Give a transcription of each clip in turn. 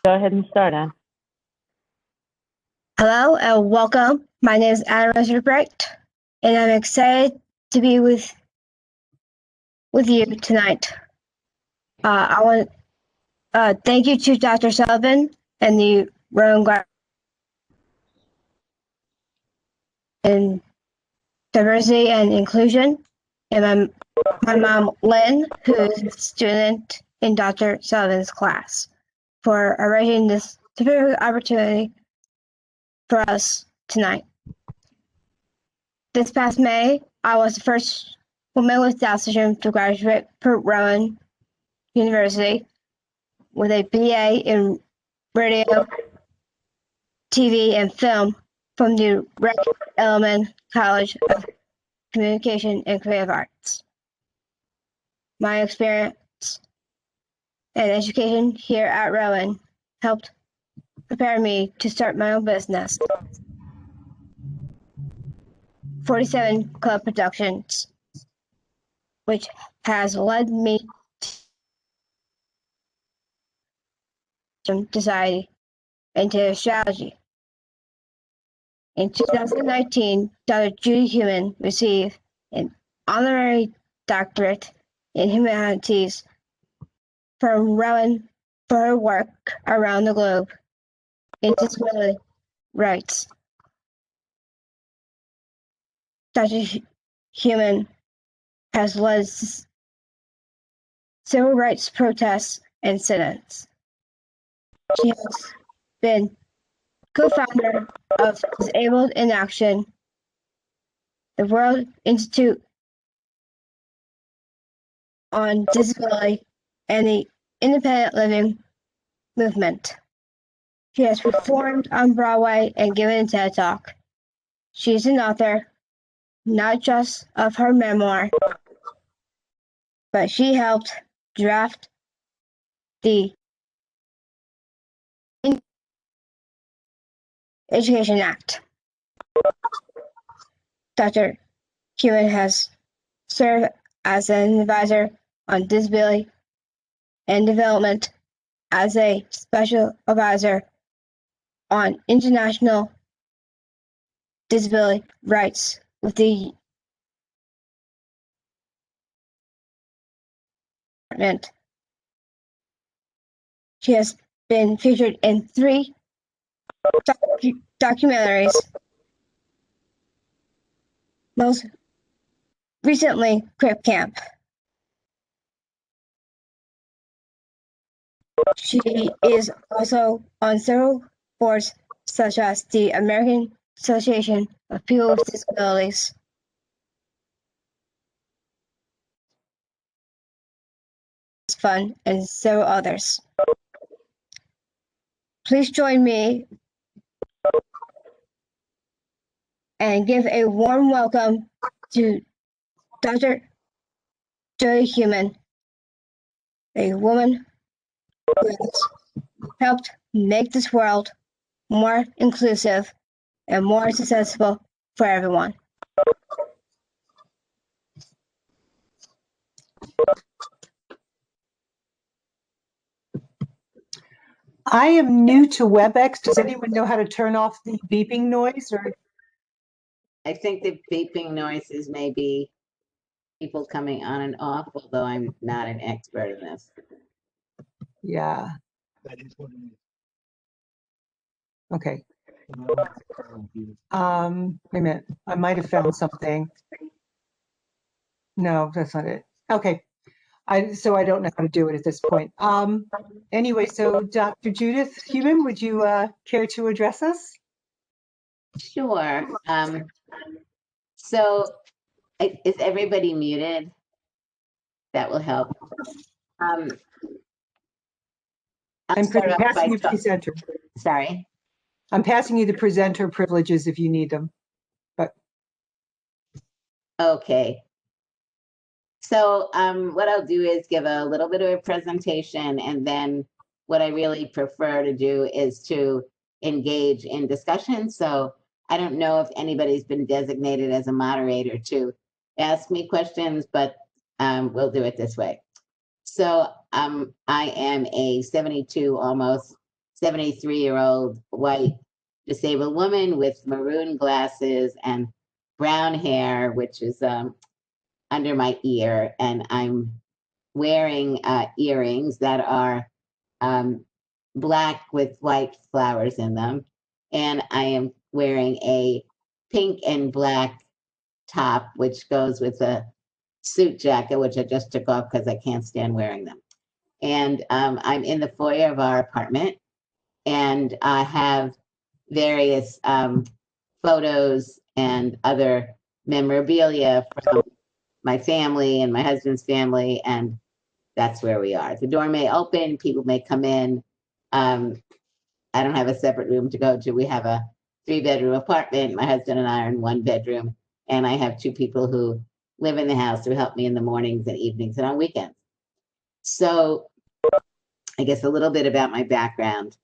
Go ahead and start, Anne. Hello and welcome. My name is Nadine Rosechild, and I'm excited to be with you tonight. I want thank you to Dr. Sullivan and the Rowan in diversity and inclusion, and my mom Lynn, who is a student in Dr. Sullivan's class, for arranging this terrific opportunity for us tonight. This past May, I was the first woman with Down syndrome to graduate from Rowan University with a BA in radio, TV, and film from the Recipient College of Communication and Creative Arts. My experience and education here at Rowan helped prepare me to start my own business, 47 Club Productions, which has led me to society and to strategy. In 2019, Dr. Judith Heumann received an honorary doctorate in humanities from Rowan for her work around the globe in disability rights. Dr. Heumann has led civil rights protests and sit-ins. She has been co-founder of Disabled in Action, the World Institute on Disability, and the Independent Living movement. She has performed on Broadway and given a TED Talk. She is an author, not just of her memoir, but she helped draft the Education Act. Dr. Heumann has served as an advisor on disability and development, as a special advisor on international disability rights with the department. She has been featured in 3 documentaries, most recently Crip Camp. She is also on several boards, such as the American Association of People with Disabilities, Fund, and several others. Please join me and give a warm welcome to Dr. Judith Heumann, a woman who has helped make this world more inclusive and more accessible for everyone. I am new to WebEx. Does anyone know how to turn off the beeping noise? Or I think the beeping noises may be people coming on and off, although I'm not an expert in this. yeah. Okay. Wait a minute. I might have found something. No, that's not it. Okay. So I don't know how to do it at this point. Anyway, so Dr. Judith Heumann, would you care to address us? Sure. So is everybody muted? That will help. I'm passing you the presenter. Sorry? I'm passing you the presenter privileges if you need them. But okay. So what I'll do is give a little bit of a presentation, and then what I really prefer to do is to engage in discussion. So I don't know if anybody's been designated as a moderator to ask me questions, but we'll do it this way. So I am a 72 almost 73-year-old white disabled woman with maroon glasses and brown hair, which is under my ear, and I'm wearing earrings that are black with white flowers in them, and I am wearing a pink and black top, which goes with a suit jacket, which I just took off because I can't stand wearing them. And I'm in the foyer of our apartment, and I have various photos and other memorabilia from my family and my husband's family, and that's where we are. The door may open, people may come in. I don't have a separate room to go to. We have a 3-bedroom apartment. My husband and I are in 1 bedroom, and I have 2 people who live in the house who help me in the mornings and evenings and on weekends. So I guess a little bit about my background.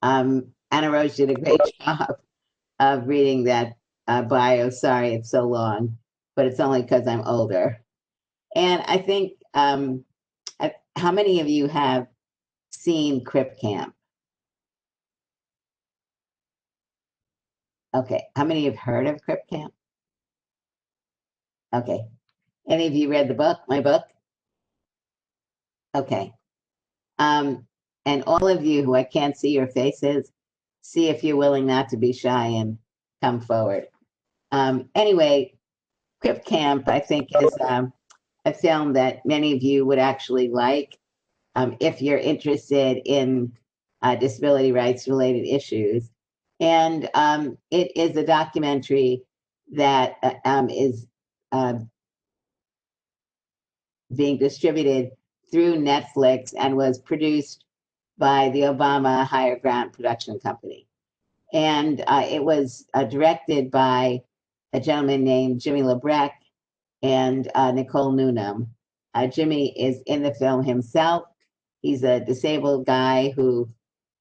Anna Rose did a great job of reading that bio. Sorry, it's so long, but it's only because I'm older. And I think, how many of you have seen Crip Camp? Okay, how many have heard of Crip Camp? Okay, any of you read the book, my book? Okay. And all of you who I can't see your faces, see if you're willing not to be shy and come forward. Anyway, Crip Camp, I think, is a film that many of you would actually like if you're interested in disability rights related issues. And it is a documentary that is being distributed through Netflix and was produced by the Obama Higher Ground Production Company. And it was directed by a gentleman named Jimmy Labreck and Nicole Newnham. Jimmy is in the film himself. He's a disabled guy who,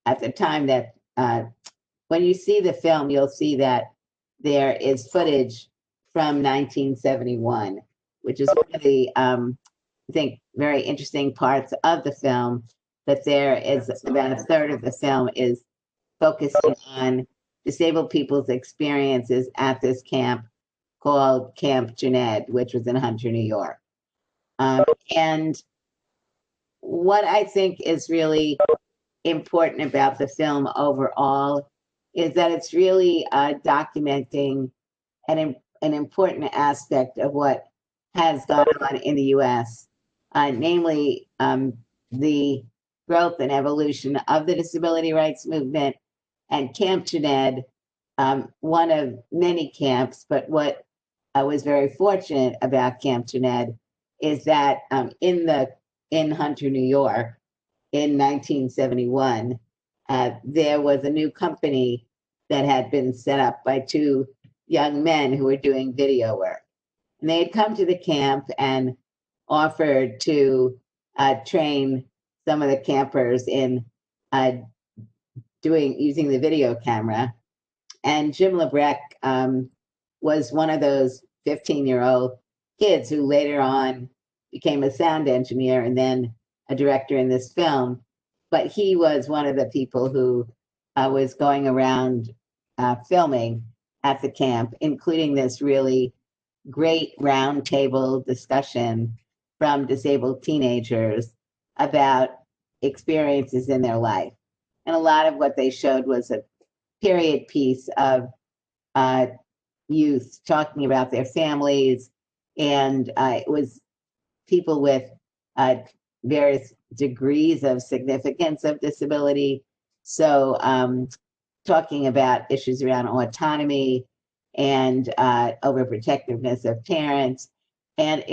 at the time that, when you see the film, you'll see that there is footage from 1971, which is one of the, I think, very interesting parts of the film, that there is about a third of the film is focusing on disabled people's experiences at this camp called Camp Judith, which was in Hunter, New York. And what I think is really important about the film overall is that it's really documenting an important aspect of what has gone on in the US, namely the growth and evolution of the disability rights movement. And Camp Judith, one of many camps, but what I was very fortunate about Camp Judith is that in Hunter, New York, in 1971, there was a new company that had been set up by 2 young men who were doing video work. And they had come to the camp and offered to train some of the campers in using the video camera. And Jim Labreck was one of those 15-year-old kids who later on became a sound engineer and then a director in this film. But he was one of the people who was going around filming at the camp, including this really great roundtable discussion from disabled teenagers about experiences in their life. And a lot of what they showed was a period piece of youth talking about their families, and it was people with various degrees of significance of disability. So talking about issues around autonomy and overprotectiveness of parents. And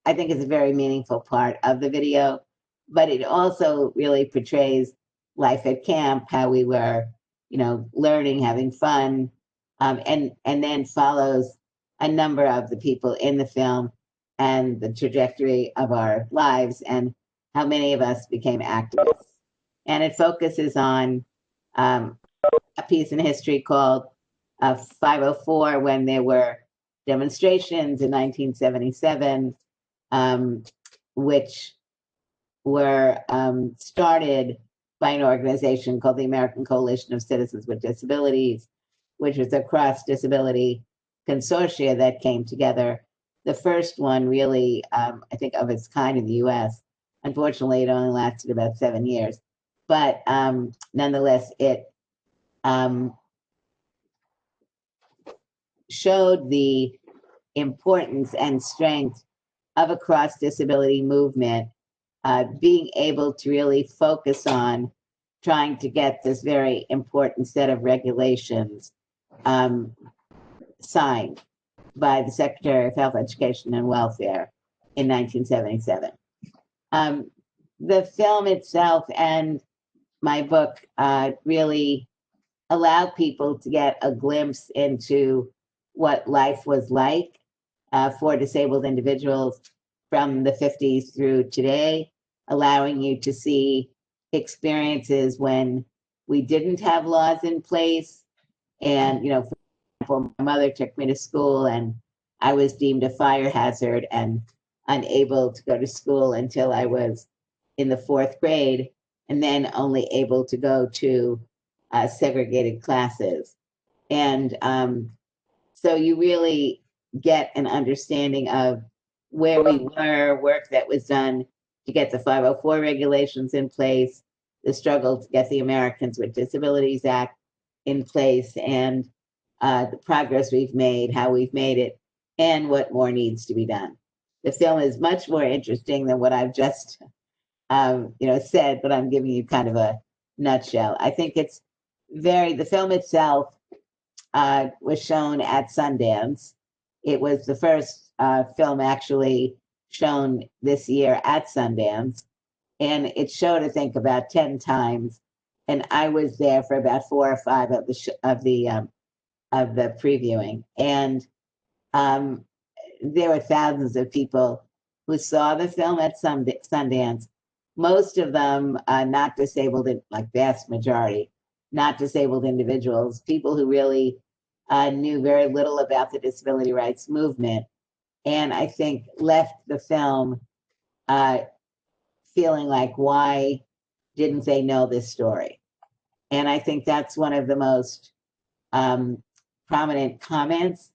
I think it's a very meaningful part of the video, but it also really portrays life at camp, how we were, learning, having fun, and then follows a number of the people in the film and the trajectory of our lives and how many of us became activists. And it focuses on a piece in history called 504, when there were demonstrations in 1977, which were started by an organization called the American Coalition of Citizens with Disabilities, which was a cross-disability consortia that came together. The first one really, I think, of its kind in the US. Unfortunately, it only lasted about 7 years. But nonetheless, it showed the importance and strength of a cross-disability movement, being able to really focus on trying to get this very important set of regulations signed by the Secretary of Health, Education, and Welfare in 1977. The film itself and my book really allowed people to get a glimpse into what life was like for disabled individuals from the 50s through today, allowing you to see experiences when we didn't have laws in place. And, you know, for example, my mother took me to school and I was deemed a fire hazard and unable to go to school until I was in the 4th grade, and then only able to go to segregated classes. And so you really get an understanding of where we were, work that was done to get the 504 regulations in place, the struggle to get the Americans with Disabilities Act in place, and the progress we've made, how we've made it, and what more needs to be done. The film is much more interesting than what I've just said, but I'm giving you kind of a nutshell. I think it's the film itself was shown at Sundance. It was the first film actually shown this year at Sundance, and it showed, I think, about 10 times. And I was there for about 4 or 5 of the previewing, and there were thousands of people who saw the film at Sundance. Most of them not disabled, like vast majority, not disabled individuals, people who really knew very little about the disability rights movement, and I think left the film feeling like, why didn't they know this story? And I think that's one of the most prominent comments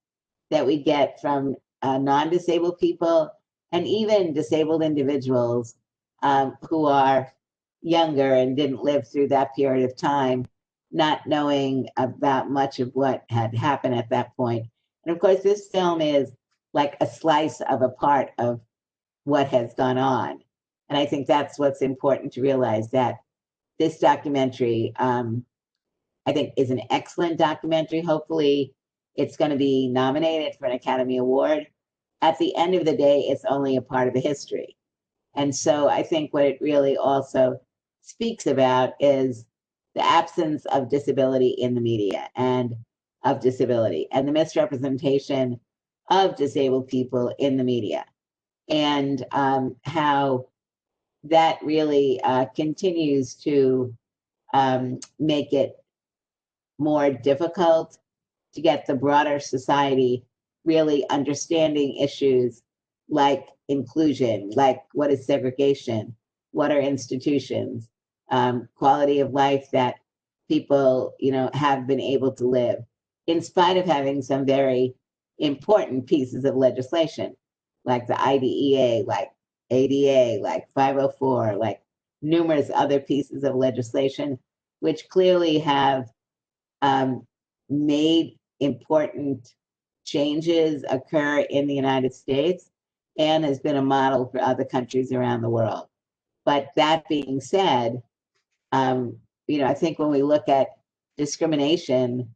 that we get from non-disabled people and even disabled individuals who are younger and didn't live through that period of time, not knowing about much of what had happened at that point. And of course, this film is like a slice of a part of what has gone on. And I think that's what's important to realize, that this documentary, I think, is an excellent documentary. Hopefully, it's going to be nominated for an Academy Award. At the end of the day, it's only a part of the history. And so I think what it really also speaks about is the absence of disability in the media and of disability, and the misrepresentation of disabled people in the media, and how that really continues to make it more difficult to get the broader society really understanding issues like inclusion, like what is segregation, what are institutions, quality of life that people, have been able to live, in spite of having some very important pieces of legislation, like the IDEA, like ADA, like 504, like numerous other pieces of legislation, which clearly have made important changes occur in the United States and has been a model for other countries around the world. But that being said, I think when we look at discrimination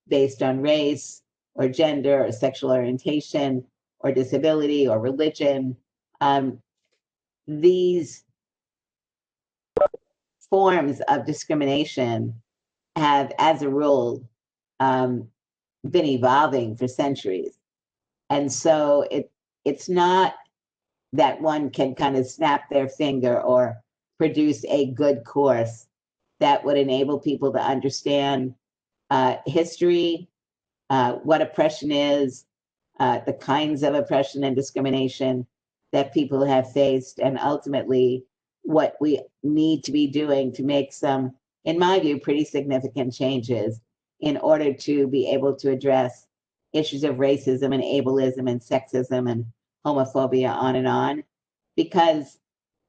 based on race or gender or sexual orientation or disability or religion, these forms of discrimination have, as a rule, been evolving for centuries. And so it's not that one can kind of snap their finger or produce a good course that would enable people to understand history, what oppression is, the kinds of oppression and discrimination that people have faced, and ultimately what we need to be doing to make some, in my view, pretty significant changes in order to be able to address issues of racism and ableism and sexism and homophobia on, because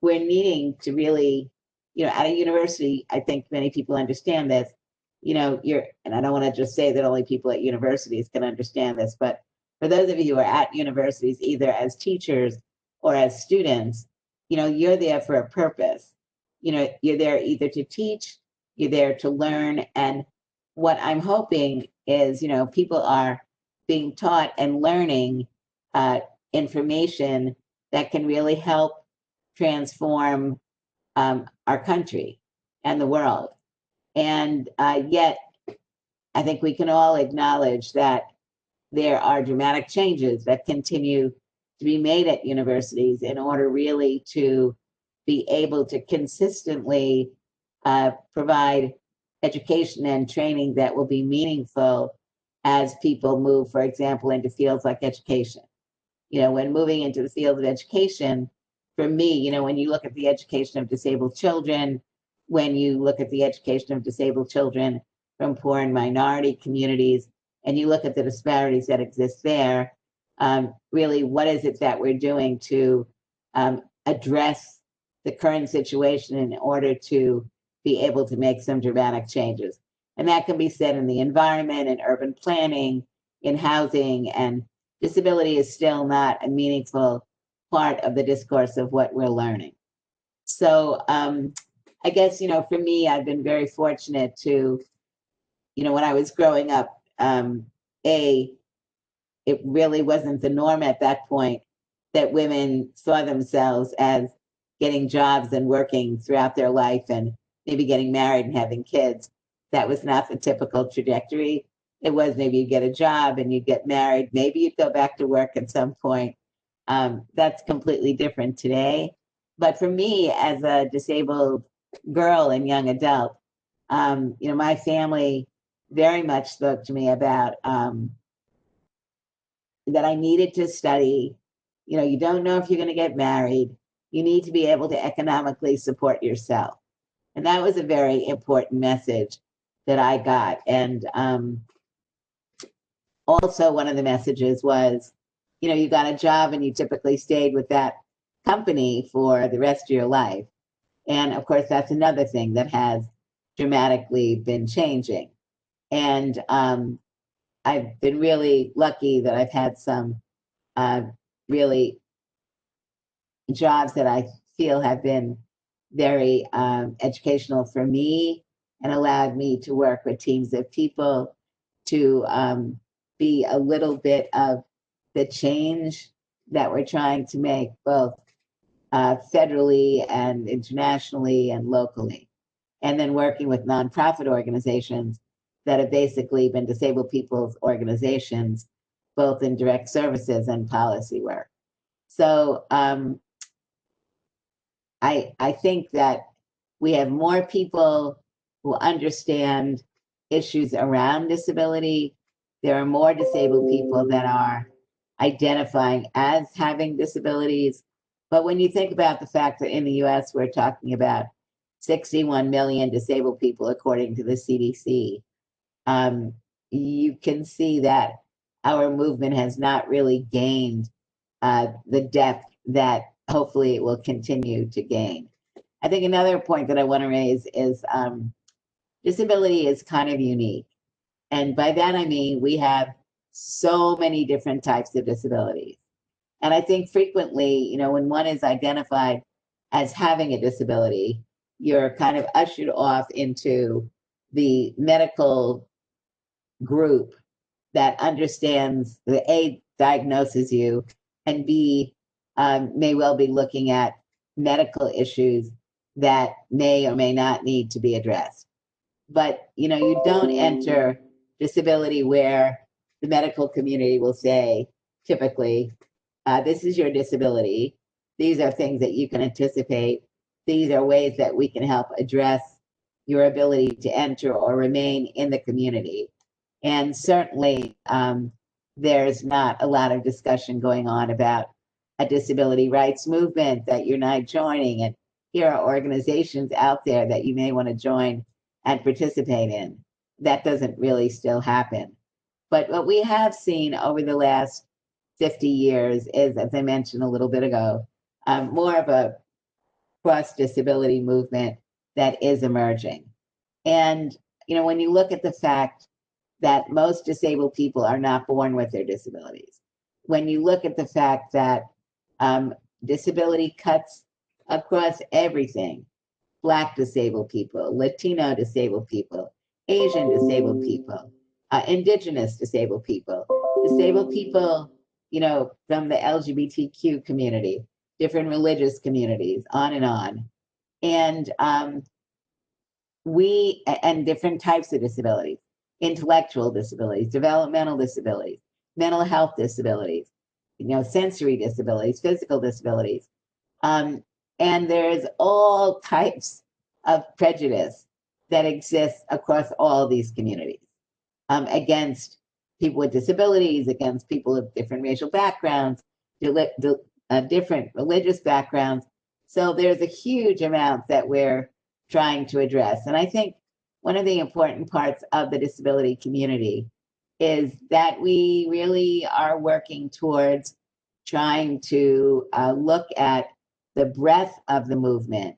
we're needing to really, at a university, I think many people understand this, and I don't want to just say that only people at universities can understand this, but for those of you who are at universities, either as teachers or as students, you're there for a purpose. You're there either to teach, you're there to learn. And what I'm hoping is, people are being taught and learning information that can really help transform our country and the world. And yet, I think we can all acknowledge that there are dramatic changes that continue to be made at universities in order really to be able to consistently provide education and training that will be meaningful as people move, for example, into fields like education. When moving into the field of education, for me, when you look at the education of disabled children, when you look at the education of disabled children from poor and minority communities, and you look at the disparities that exist there, really, what is it that we're doing to address the current situation in order to be able to make some dramatic changes? And that can be said in the environment, in urban planning, in housing, and disability is still not a meaningful part of the discourse of what we're learning. So I guess, for me, I've been very fortunate to, when I was growing up, it really wasn't the norm at that point that women saw themselves as getting jobs and working throughout their life and maybe getting married and having kids. That was not the typical trajectory. It was maybe you get a job and you get married, maybe you'd go back to work at some point. That's completely different today. But for me, as a disabled girl and young adult, my family very much spoke to me about that I needed to study. You don't know if you're going to get married. You need to be able to economically support yourself. And that was a very important message that I got. And also one of the messages was, you got a job and you typically stayed with that company for the rest of your life. And of course, that's another thing that has dramatically been changing. And I've been really lucky that I've had some really jobs that I feel have been very educational for me and allowed me to work with teams of people to be a little bit of the change that we're trying to make, both federally and internationally and locally. And then working with nonprofit organizations that have basically been disabled people's organizations, both in direct services and policy work. So I think that we have more people who understand issues around disability. There are more disabled people that are identifying as having disabilities. But when you think about the fact that in the US, we're talking about 61 million disabled people, according to the CDC, you can see that our movement has not really gained the depth that hopefully it will continue to gain. I think another point that I want to raise is disability is kind of unique. And by that, I mean, we have so many different types of disabilities. And I think frequently, when one is identified as having a disability, you're kind of ushered off into the medical group that understands the A, diagnoses you, and B, may well be looking at medical issues that may or may not need to be addressed. But, you don't enter disability where the medical community will say, typically, this is your disability. These are things that you can anticipate. These are ways that we can help address your ability to enter or remain in the community. And certainly, there's not a lot of discussion going on about a disability rights movement that you're not joining. And here are organizations out there that you may want to join and participate in. That doesn't really still happen. But what we have seen over the last 50 years is, as I mentioned a little bit ago, more of a cross-disability movement that is emerging. And, you know, when you look at the fact that most disabled people are not born with their disabilities, when you look at the fact that disability cuts across everything, Black disabled people, Latino disabled people, Asian disabled people, Indigenous disabled people, you know, from the LGBTQ community, different religious communities, on and on. And and different types of disabilities, intellectual disabilities, developmental disabilities, mental health disabilities, you know, sensory disabilities, physical disabilities. And there's all types of prejudice that exists across all these communities against people with disabilities, against people of different racial backgrounds, different religious backgrounds. So there's a huge amount that we're trying to address. And I think one of the important parts of the disability community is that we really are working towards trying to look at the breadth of the movement.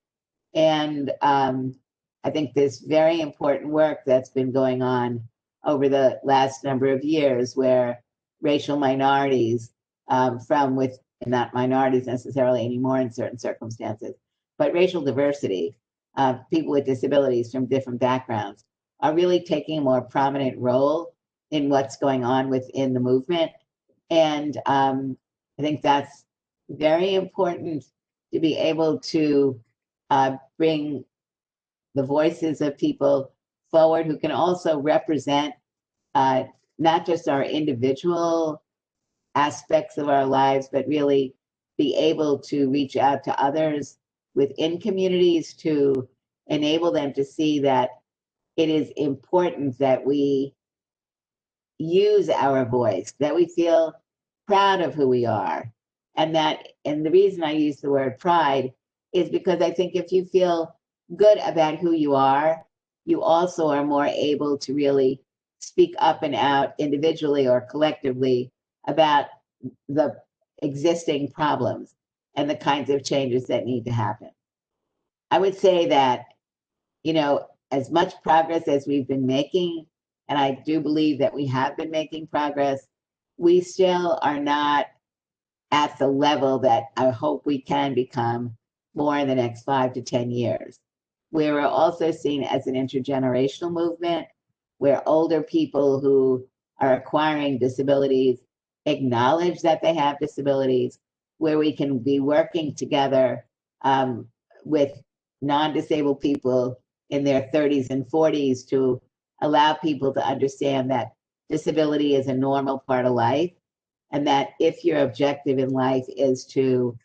And I think this very important work that's been going on over the last number of years, where racial minorities not minorities necessarily anymore in certain circumstances, but racial diversity, people with disabilities from different backgrounds, are really taking a more prominent role in what's going on within the movement. And I think that's very important, to be able to bring the voices of people forward who can also represent not just our individual aspects of our lives, but really be able to reach out to others within communities to enable them to see that it is important that we use our voice, that we feel proud of who we are. And the reason I use the word pride is because I think if you feel good about who you are, you also are more able to really speak up and out individually or collectively about the existing problems and the kinds of changes that need to happen. I would say that, you know, as much progress as we've been making, and I do believe that we have been making progress, we still are not at the level that I hope we can become more in the next 5 to 10 years. We're also seen as an intergenerational movement, where older people who are acquiring disabilities acknowledge that they have disabilities, where we can be working together with non-disabled people in their 30s and 40s to allow people to understand that disability is a normal part of life, and that if your objective in life is to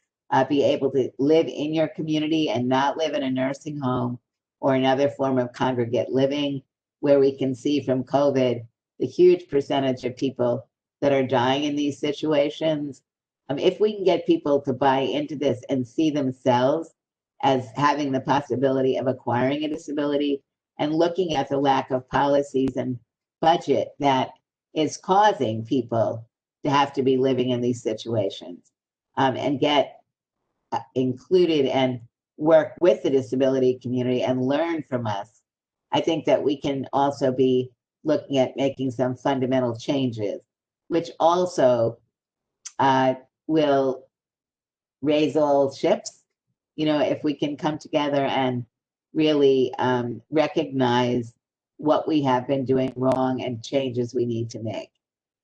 be able to live in your community and not live in a nursing home or another form of congregate living, where we can see from COVID the huge percentage of people that are dying in these situations. If we can get people to buy into this and see themselves as having the possibility of acquiring a disability, and looking at the lack of policies and budget that is causing people to have to be living in these situations, and get included and work with the disability community and learn from us, I think that we can also be looking at making some fundamental changes, which also will raise all ships. You know, if we can come together and really recognize what we have been doing wrong and changes we need to make.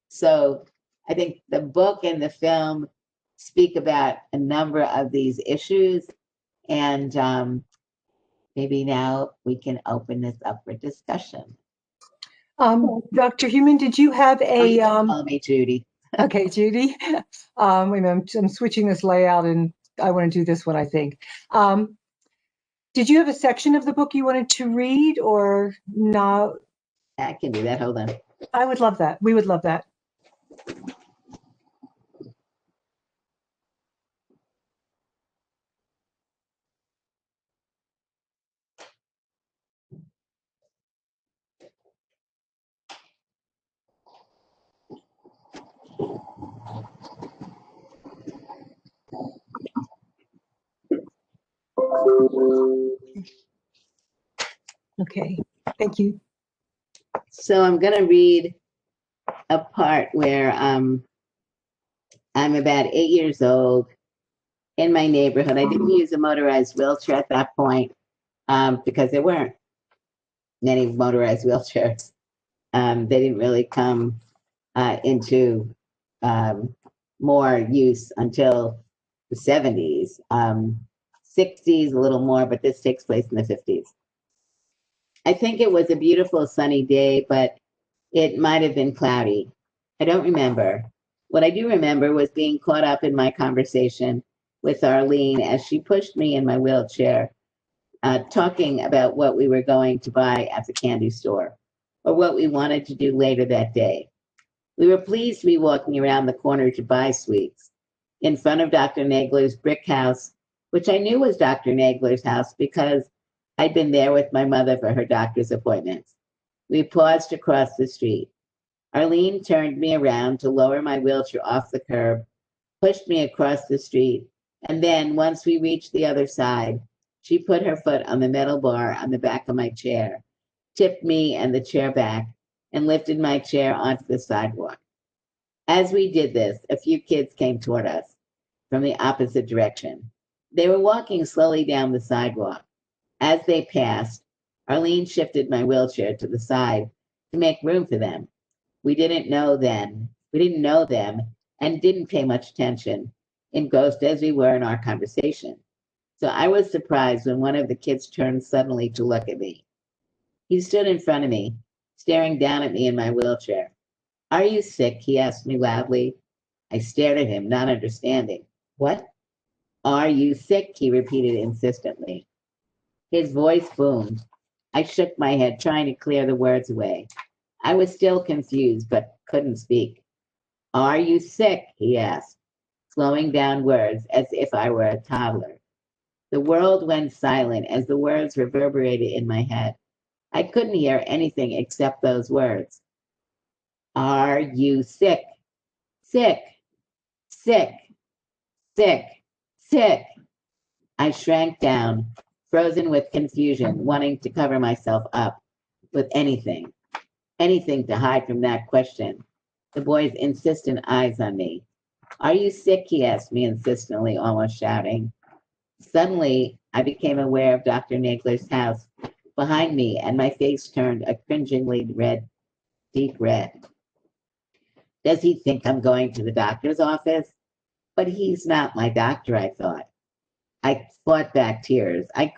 So I think the book and the film speak about a number of these issues, and maybe now we can open this up for discussion. Dr. Heumann, did you have a? Call me Judy. Okay, Judy. I'm switching this layout, and I want to do this one, I think. Did you have a section of the book you wanted to read, or no? I can do that. Hold on. I would love that. We would love that. Okay, thank you. So I'm going to read a part where I'm about 8 years old in my neighborhood. I didn't use a motorized wheelchair at that point because there weren't many motorized wheelchairs. They didn't really come into more use until the 70s, 60s, a little more, but this takes place in the 50s. I think it was a beautiful sunny day, but it might have been cloudy. I don't remember. What I do remember was being caught up in my conversation with Arlene as she pushed me in my wheelchair, talking about what we were going to buy at the candy store or what we wanted to do later that day. We were pleased to be walking around the corner to buy sweets in front of Dr. Nagler's brick house, which I knew was Dr. Nagler's house because I'd been there with my mother for her doctor's appointments. We paused to cross the street. Arlene turned me around to lower my wheelchair off the curb, pushed me across the street, and then, once we reached the other side, she put her foot on the metal bar on the back of my chair, tipped me and the chair back, and lifted my chair onto the sidewalk. As we did this, a few kids came toward us from the opposite direction. They were walking slowly down the sidewalk. As they passed, Arlene shifted my wheelchair to the side to make room for them. We didn't know them and didn't pay much attention, engrossed as we were in our conversation. So I was surprised when one of the kids turned suddenly to look at me. He stood in front of me, staring down at me in my wheelchair. "Are you sick?" he asked me loudly. I stared at him, not understanding. "What?" "Are you sick?" he repeated insistently. His voice boomed. I shook my head, trying to clear the words away. I was still confused, but couldn't speak. "Are you sick?" he asked, slowing down words as if I were a toddler. The world went silent as the words reverberated in my head. I couldn't hear anything except those words. "Are you sick? Sick, sick, sick, sick." I shrank down, frozen with confusion, wanting to cover myself up with anything to hide from that question. The boy's insistent eyes on me. "Are you sick?" he asked me insistently, almost shouting. Suddenly, I became aware of Dr. Nagler's house behind me, and my face turned a cringingly red, deep red. Does he think I'm going to the doctor's office? But he's not my doctor, I thought. I fought back tears. I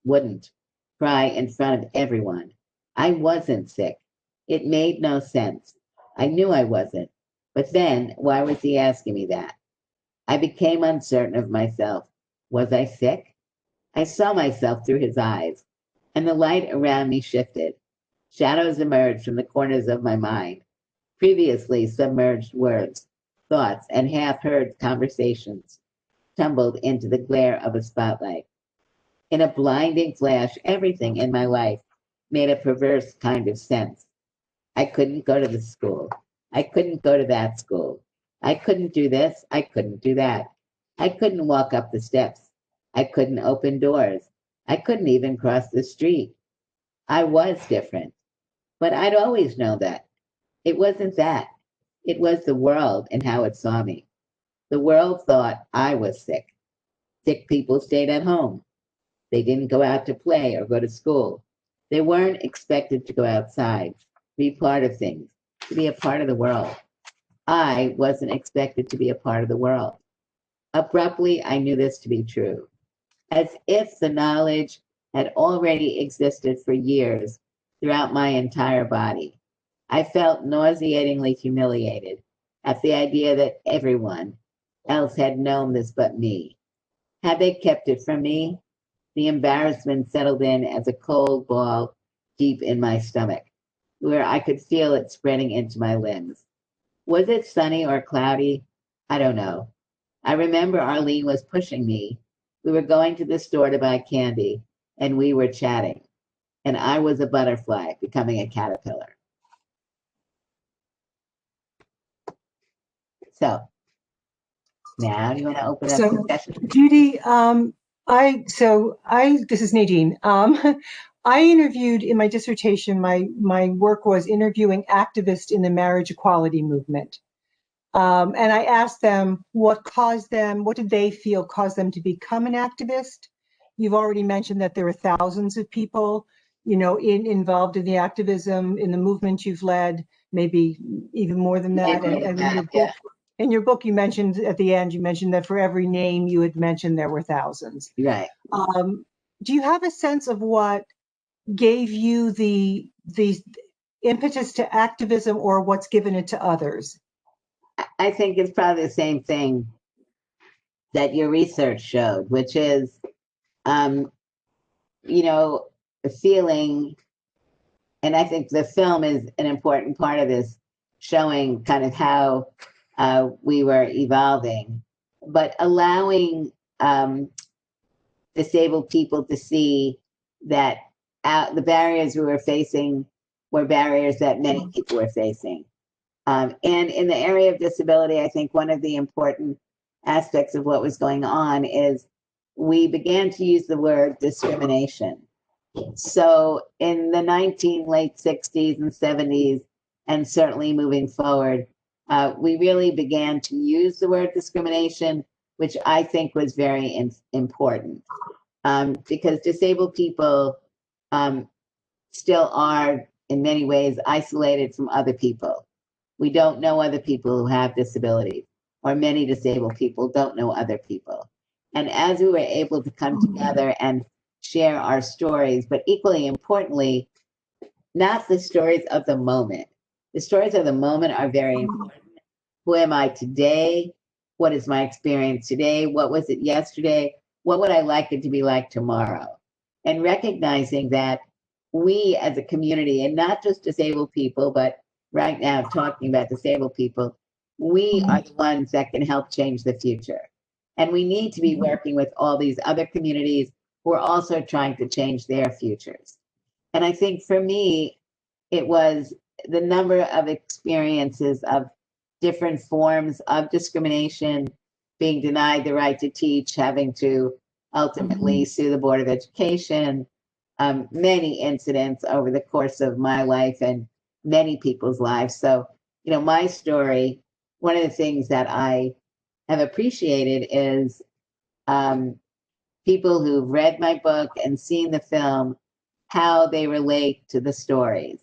wouldn't cry in front of everyone. I wasn't sick. It made no sense. I knew I wasn't. But then, why was he asking me that? I became uncertain of myself. Was I sick? I saw myself through his eyes, and the light around me shifted. Shadows emerged from the corners of my mind. Previously submerged words, thoughts, and half-heard conversations tumbled into the glare of a spotlight. In a blinding flash, everything in my life made a perverse kind of sense. I couldn't go to the school. I couldn't go to that school. I couldn't do this. I couldn't do that. I couldn't walk up the steps. I couldn't open doors. I couldn't even cross the street. I was different, but I'd always known that. It wasn't that. It was the world and how it saw me. The world thought I was sick. Sick people stayed at home. They didn't go out to play or go to school. They weren't expected to go outside, to be part of things, to be a part of the world. I wasn't expected to be a part of the world. Abruptly, I knew this to be true, as if the knowledge had already existed for years throughout my entire body. I felt nauseatingly humiliated at the idea that everyone else had known this but me. Had they kept it from me? The embarrassment settled in as a cold ball deep in my stomach, where I could feel it spreading into my limbs. Was it sunny or cloudy? I don't know. I remember Arlene was pushing me. We were going to the store to buy candy, and we were chatting. And I was a butterfly becoming a caterpillar. So now you want to open up So, discussion? Judy, This is Nadine. I interviewed in my dissertation, my work was interviewing activists in the marriage equality movement. And I asked them what did they feel caused them to become an activist? You've already mentioned that there are thousands of people, involved in the activism, in the movement you've led, maybe even more than that. And in your book, you mentioned at the end, that for every name you had mentioned, there were thousands. Right. Do you have a sense of what gave you the impetus to activism, or what's given it to others? I think it's probably the same thing that your research showed, which is, a feeling, and I think the film is an important part of this, showing kind of how we were evolving, but allowing disabled people to see that the barriers we were facing were barriers that many people were facing. And in the area of disability, I think one of the important aspects of what was going on is we began to use the word discrimination. So in the late 60s and 70s, and certainly moving forward, we really began to use the word discrimination, which I think was very important, because disabled people still are in many ways isolated from other people. We don't know other people who have disabilities, or many disabled people don't know other people. And as we were able to come together and share our stories, but equally importantly, not the stories of the moment. The stories of the moment are very important. Who am I today? What is my experience today? What was it yesterday? What would I like it to be like tomorrow? And recognizing that we as a community, and not just disabled people, but right now talking about disabled people, we are the ones that can help change the future. And we need to be working with all these other communities who are also trying to change their futures. And I think for me, it was the number of experiences of different forms of discrimination, being denied the right to teach, having to ultimately sue the Board of Education, many incidents over the course of my life and many people's lives. So, my story, one of the things that I have appreciated is people who've read my book and seen the film, how they relate to the stories,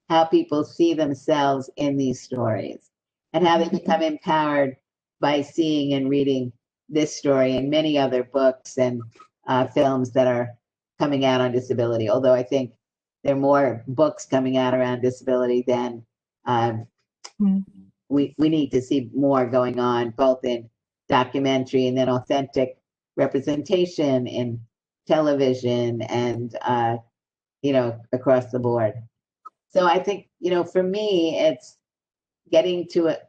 how people see themselves in these stories, and how they become empowered by seeing and reading this story and many other books and films that are coming out on disability. Although I think there are more books coming out around disability than we need to see more going on, both in documentary and then authentic representation in television and across the board. So I think, for me, it's getting to it.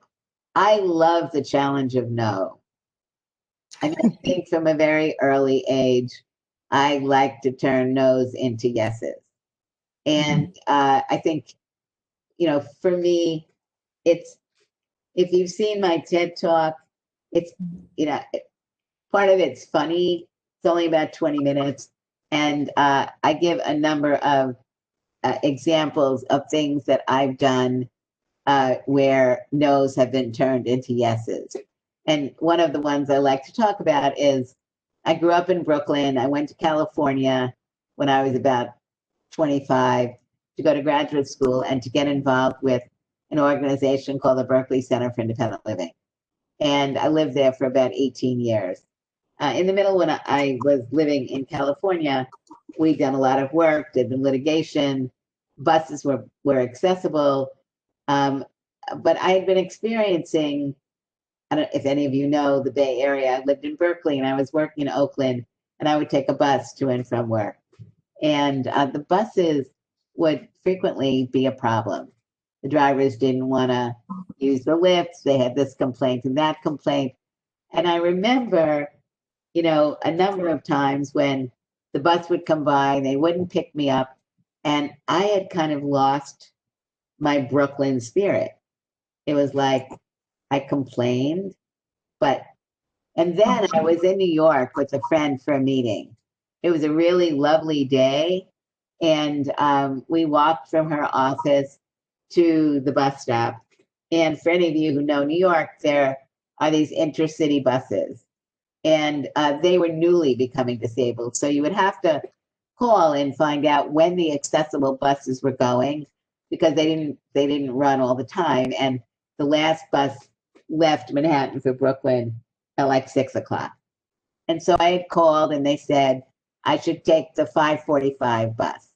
I love the challenge of no. I mean, I think from a very early age, I like to turn no's into yeses. And I think, for me, it's, if you've seen my TED Talk, it's, part of it's funny. It's only about 20 minutes. And I give a number of examples of things that I've done where no's have been turned into yeses. And one of the ones I like to talk about is I grew up in Brooklyn. I went to California when I was about 25 to go to graduate school and to get involved with an organization called the Berkeley Center for Independent Living. And I lived there for about 18 years. In the middle, when I was living in California, we'd done a lot of work, did the litigation, buses were accessible. But I had been experiencing, I don't know if any of you know the Bay Area. I lived in Berkeley and I was working in Oakland, and I would take a bus to and from work. And the buses would frequently be a problem. The drivers didn't want to use the lifts. They had this complaint and that complaint. And I remember, a number of times when the bus would come by and they wouldn't pick me up. And I had kind of lost my Brooklyn spirit. It was like I complained, but And then I was in New York with a friend for a meeting. It was a really lovely day. And we walked from her office to the bus stop. And for any of you who know New York, there are these intercity buses. And they were newly becoming disabled. So you would have to call and find out when the accessible buses were going, because they didn't run all the time. And the last bus left Manhattan for Brooklyn at like 6 o'clock. And so I had called and they said I should take the 5:45 bus.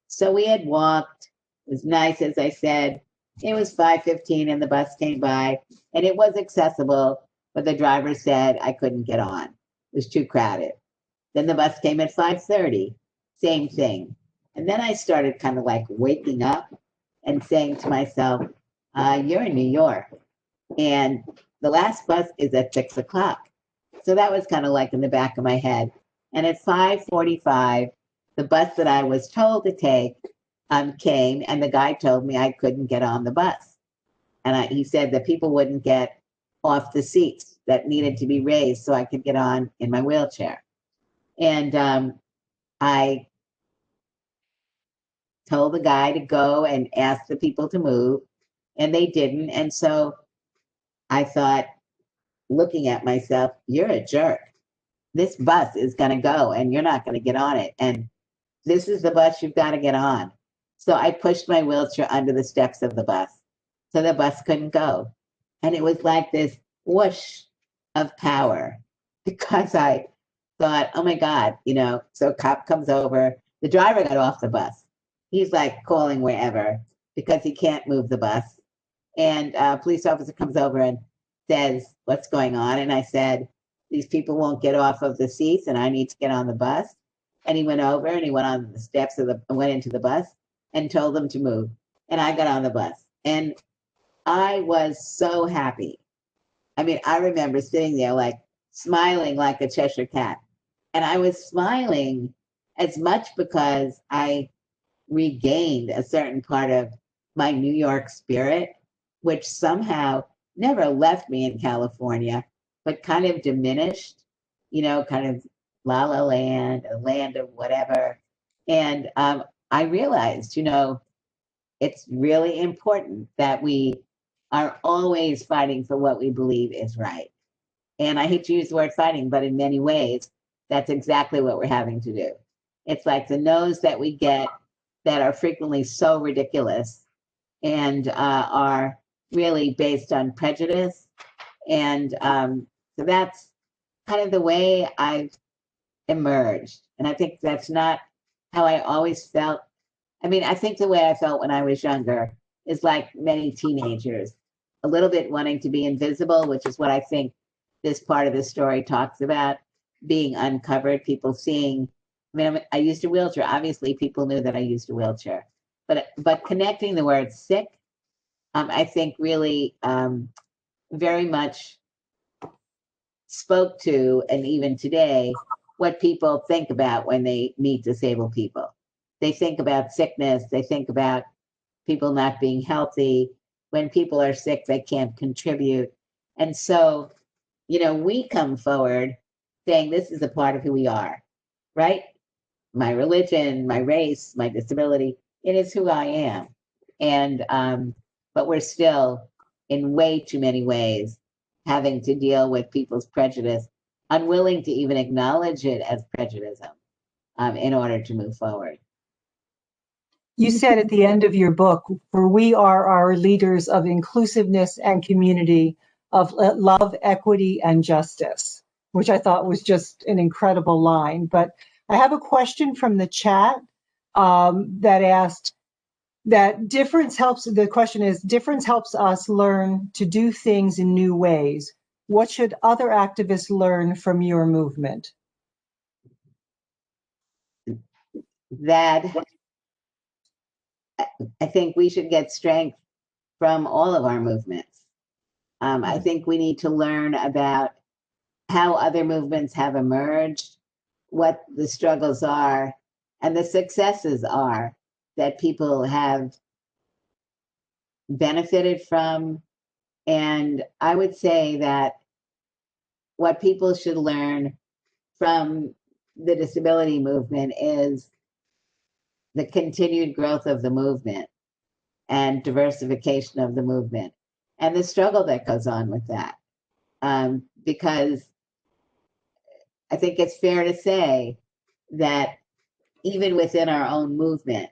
So we had walked. It was nice, as I said. It was 5:15 and the bus came by and it was accessible, but the driver said I couldn't get on. It was too crowded. Then the bus came at 5:30, same thing. And then I started kind of like waking up and saying to myself, you're in New York and the last bus is at 6 o'clock. So that was kind of like in the back of my head. And at 5:45, the bus that I was told to take came, and the guy told me I couldn't get on the bus. And he said that people wouldn't get off the seats that needed to be raised so I could get on in my wheelchair. And I told the guy to go and ask the people to move, and they didn't. And so I thought, looking at myself, you're a jerk. This bus is going to go and you're not going to get on it. And this is the bus you've got to get on. So I pushed my wheelchair under the steps of the bus so the bus couldn't go. And it was like this whoosh of power, because I thought, oh my God, so a cop comes over. The driver got off the bus. He's like calling wherever because he can't move the bus. And a police officer comes over and says, what's going on? And I said, these people won't get off of the seats and I need to get on the bus. And he went over and he went on the steps went into the bus and told them to move. And I got on the bus and I was so happy. I mean, I remember sitting there like smiling like a Cheshire cat. And I was smiling as much because I regained a certain part of my New York spirit, which somehow never left me in California, but kind of diminished, kind of La La Land, a land of whatever. And I realized, it's really important that we are always fighting for what we believe is right. And I hate to use the word fighting, but in many ways, that's exactly what we're having to do. It's like the no's that we get that are frequently so ridiculous and are really based on prejudice. And so that's kind of the way I've emerged. And I think that's not how I always felt. I mean, I think the way I felt when I was younger is like many teenagers, a little bit wanting to be invisible, which is what I think this part of the story talks about, being uncovered, people seeing. I mean, I used a wheelchair. Obviously, people knew that I used a wheelchair. But connecting the word sick, I think really very much spoke to, and even today, what people think about when they meet disabled people. They think about sickness. They think about people not being healthy. When people are sick, they can't contribute. And so, we come forward saying this is a part of who we are, right? My religion, my race, my disability, it is who I am. And, but we're still in way too many ways having to deal with people's prejudice, unwilling to even acknowledge it as prejudice in order to move forward. You said at the end of your book, for we are our leaders of inclusiveness and community, of love, equity, and justice, which I thought was just an incredible line. But I have a question from the chat that asked that the question is, difference helps us learn to do things in new ways. What should other activists learn from your movement? That I think we should get strength from all of our movements. I think we need to learn about how other movements have emerged, what the struggles are, and the successes are that people have benefited from. And I would say that what people should learn from the disability movement is the continued growth of the movement and diversification of the movement and the struggle that goes on with that. Because I think it's fair to say that even within our own movement,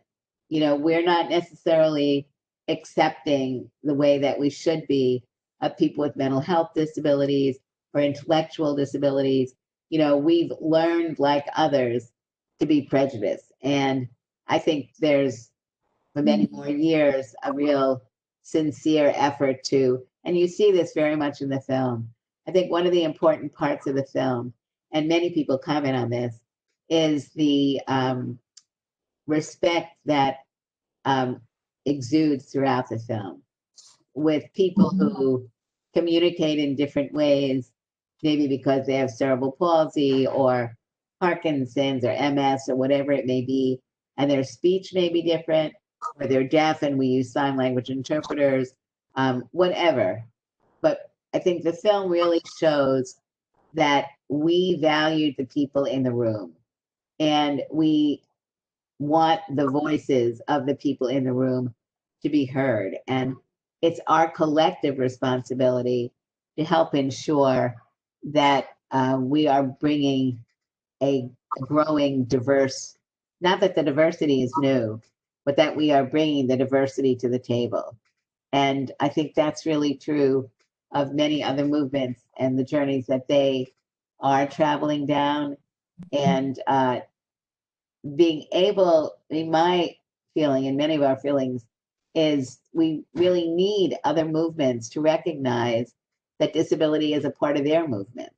we're not necessarily accepting the way that we should be of people with mental health disabilities or intellectual disabilities. We've learned, like others, to be prejudiced. And I think there's, for many more years, a real sincere effort to, and you see this very much in the film. I think one of the important parts of the film, and many people comment on this, is the respect that exudes throughout the film with people who communicate in different ways, maybe because they have cerebral palsy or Parkinson's or MS or whatever it may be, and their speech may be different, or they're deaf and we use sign language interpreters, whatever. But I think the film really shows that we valued the people in the room, and we want the voices of the people in the room to be heard. And it's our collective responsibility to help ensure that we are bringing a growing diverse, not that the diversity is new, but that we are bringing the diversity to the table. And I think that's really true of many other movements and the journeys that they are traveling down. And being able, my feeling and many of our feelings is we really need other movements to recognize that disability is a part of their movements.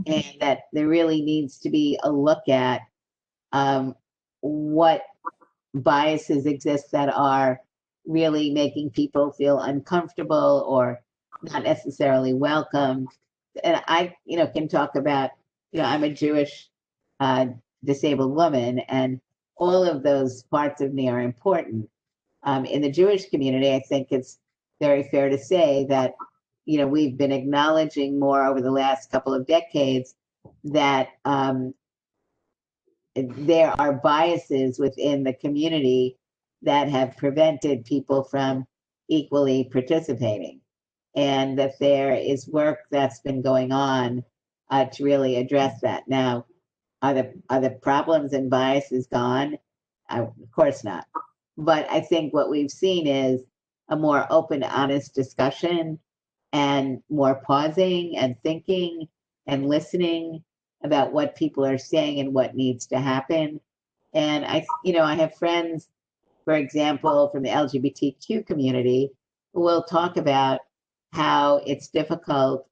And that there really needs to be a look at what biases exist that are really making people feel uncomfortable or not necessarily welcome. And I, can talk about, I'm a Jewish disabled woman, and all of those parts of me are important. In the Jewish community, I think it's very fair to say that, we've been acknowledging more over the last couple of decades that there are biases within the community that have prevented people from equally participating, and that there is work that's been going on to really address that. Now, are the problems and biases gone? Of course not. But I think what we've seen is a more open, honest discussion and more pausing and thinking and listening about what people are saying and what needs to happen. And I have friends, for example, from the LGBTQ community who will talk about how it's difficult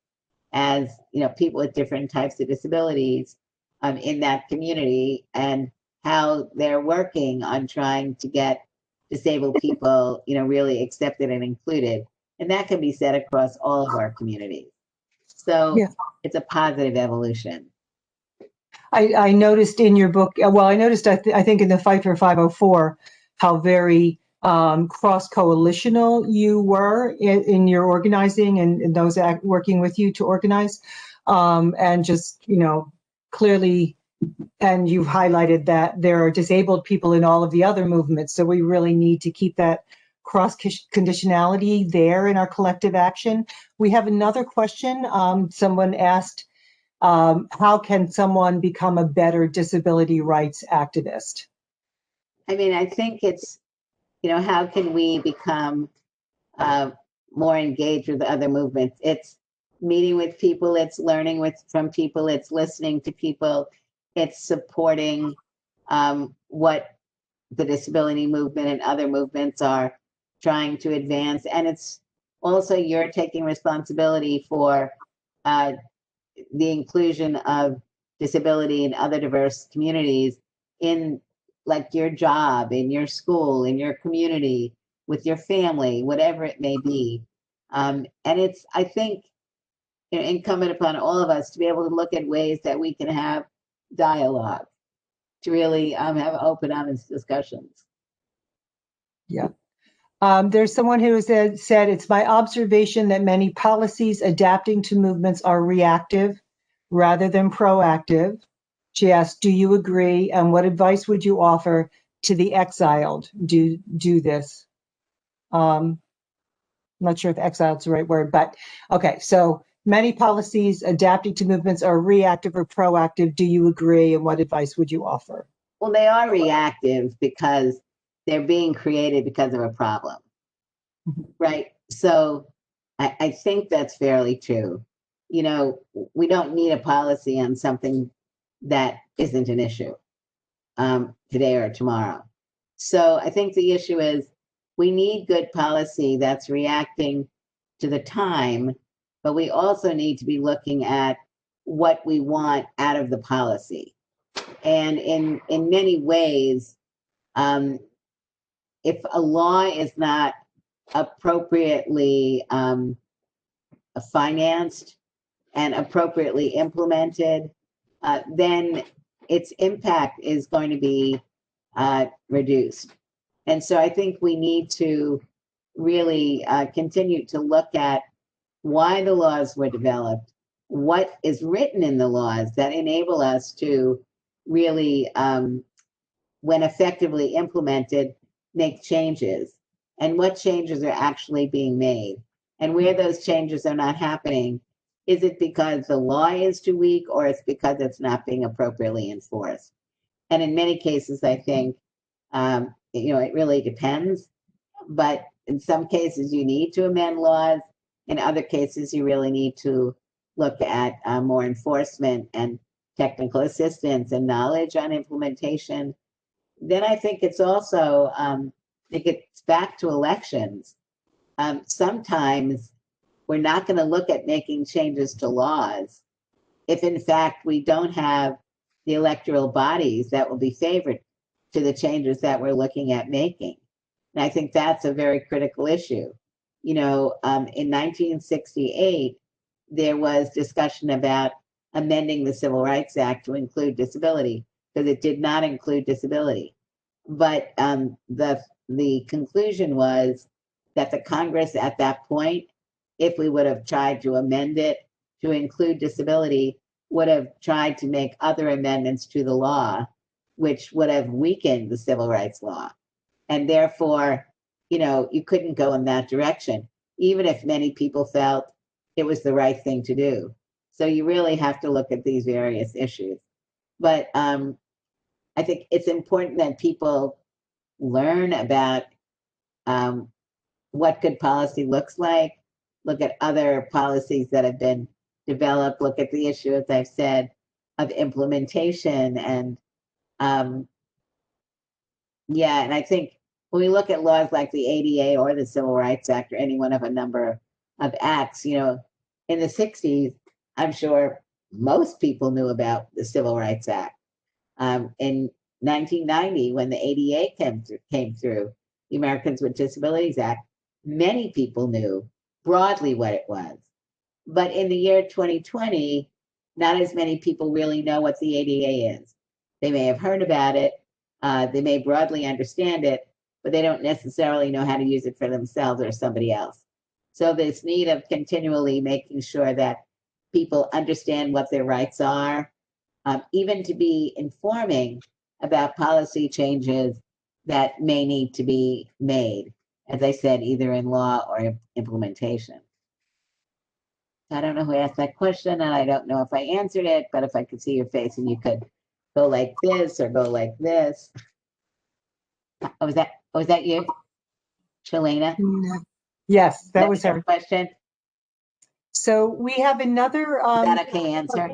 as, people with different types of disabilities in that community, and how they're working on trying to get disabled people, really accepted and included. And that can be said across all of our communities. So it's a positive evolution. I noticed in your book, I think in the Fight for 504, how very cross-coalitional you were in your organizing and those working with you to organize. And just, clearly, and you've highlighted that there are disabled people in all of the other movements. So we really need to keep that cross-conditionality there in our collective action. We have another question. Someone asked, how can someone become a better disability rights activist? I mean, I think it's, how can we become more engaged with other movements? It's meeting with people, it's learning from people, it's listening to people, it's supporting what the disability movement and other movements are trying to advance. And it's also you're taking responsibility for the inclusion of disability and other diverse communities in, like, your job, in your school, in your community, with your family, whatever it may be. And it's, I think, incumbent upon all of us to be able to look at ways that we can have dialogue, to really have open, honest discussions. Yeah. There's someone who said, it's my observation that many policies adapting to movements are reactive rather than proactive. She asked, do you agree? And what advice would you offer to the exiled? Do this. I'm not sure if exiled is the right word, but okay. So many policies adapting to movements are reactive or proactive. Do you agree? And what advice would you offer? Well, they are reactive because they're being created because of a problem, right? So I think that's fairly true. You know, we don't need a policy on something that isn't an issue today or tomorrow. So I think the issue is we need good policy that's reacting to the time, but we also need to be looking at what we want out of the policy. And in many ways, if a law is not appropriately financed and appropriately implemented, then its impact is going to be reduced. And so I think we need to really continue to look at why the laws were developed, what is written in the laws that enable us to really, when effectively implemented, make changes, and what changes are actually being made. And where those changes are not happening, is it because the law is too weak, or it's because it's not being appropriately enforced? And in many cases, I think, it really depends. But in some cases, you need to amend laws. In other cases, you really need to look at more enforcement and technical assistance and knowledge on implementation. Then I think it's also, it gets back to elections. Sometimes we're not going to look at making changes to laws if, in fact, we don't have the electoral bodies that will be favored to the changes that we're looking at making. And I think that's a very critical issue. You know, in 1968, there was discussion about amending the Civil Rights Act to include disability, because it did not include disability. But the conclusion was that the Congress at that point, if we would have tried to amend it to include disability, would have tried to make other amendments to the law, which would have weakened the civil rights law. And therefore, you couldn't go in that direction, even if many people felt it was the right thing to do. So you really have to look at these various issues. But I think it's important that people learn about what good policy looks like, look at other policies that have been developed, look at the issue, as I've said, of implementation. And and I think when we look at laws like the ADA or the Civil Rights Act or any one of a number of acts, in the 60s, I'm sure most people knew about the Civil Rights Act. In 1990, when the ADA came through, the Americans with Disabilities Act, many people knew broadly what it was. But in the year 2020, not as many people really know what the ADA is. They may have heard about it, they may broadly understand it, but they don't necessarily know how to use it for themselves or somebody else. So this need of continually making sure that people understand what their rights are, even to be informing about policy changes that may need to be made, as I said, either in law or implementation. I don't know who asked that question, and I don't know if I answered it, but if I could see your face and you could go like this or go like this. Was that you, Shalena? Yes, that was her question. So we have another. Is that okay answer?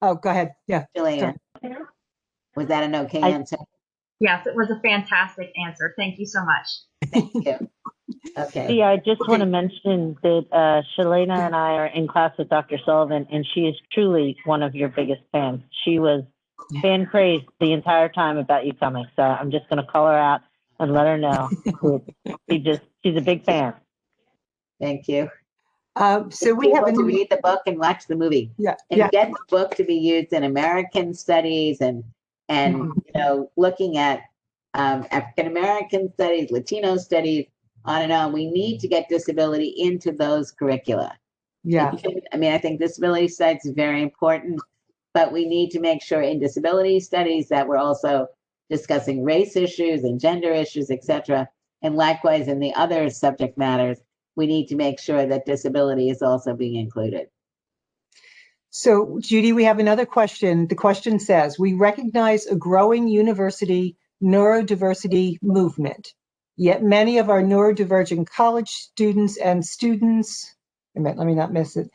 Oh, go ahead. Yeah, Shalena. Was that an okay answer? Yes, it was a fantastic answer. Thank you so much. Thank you. Okay. Yeah, I just want to mention that Shalena and I are in class with Dr. Sullivan, and she is truly one of your biggest fans. She was fan crazed the entire time about you coming. So I'm just going to call her out and let her know. She's a big fan. Thank you. So we have to read the book and watch the movie. Yeah. Get the book to be used in American studies and looking at African American studies, Latino studies, on and on. We need to get disability into those curricula. Yeah. I mean, I think disability studies is very important, but we need to make sure in disability studies that we're also discussing race issues and gender issues, et cetera. And likewise, in the other subject matters, we need to make sure that disability is also being included. So, Judy, we have another question. The question says, we recognize a growing university neurodiversity movement, yet many of our neurodivergent college students and students, let me not miss it,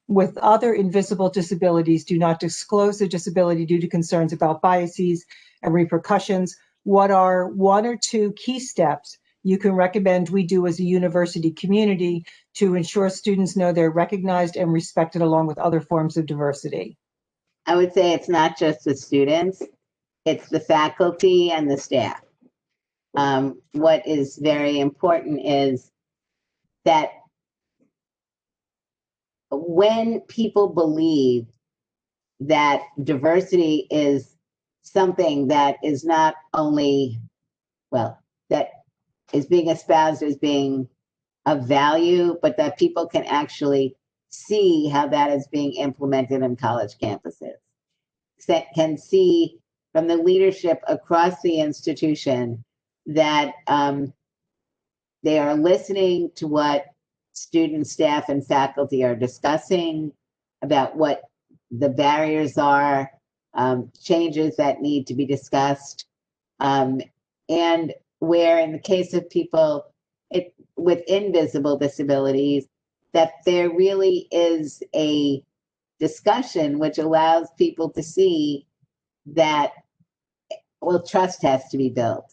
with other invisible disabilities do not disclose their disability due to concerns about biases and repercussions. What are one or two key steps you can recommend we do as a university community to ensure students know they're recognized and respected along with other forms of diversity? I would say it's not just the students, it's the faculty and the staff. What is very important is that when people believe that diversity is something that is not only, well, that is being espoused as being of value, but that people can actually see how that is being implemented in college campuses, that can see from the leadership across the institution that they are listening to what students, staff, and faculty are discussing about what the barriers are, changes that need to be discussed, and where in the case of people with invisible disabilities, that there really is a discussion which allows people to see that, well, trust has to be built.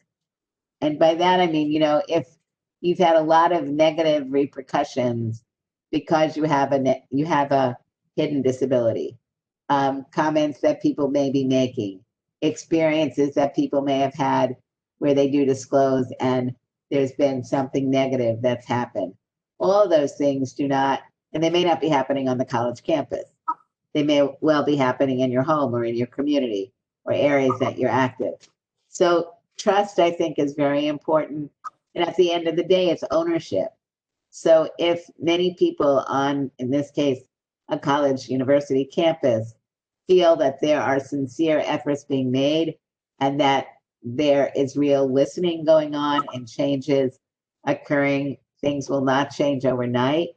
And by that, I mean, if you've had a lot of negative repercussions because you have a hidden disability, comments that people may be making, experiences that people may have had where they do disclose and there's been something negative that's happened. All of those things do not, and they may not be happening on the college campus. They may well be happening in your home or in your community or areas that you're active. So trust, I think, is very important. And at the end of the day, it's ownership. So if many people on, in this case, a college university campus feel that there are sincere efforts being made and that there is real listening going on and changes occurring, things will not change overnight,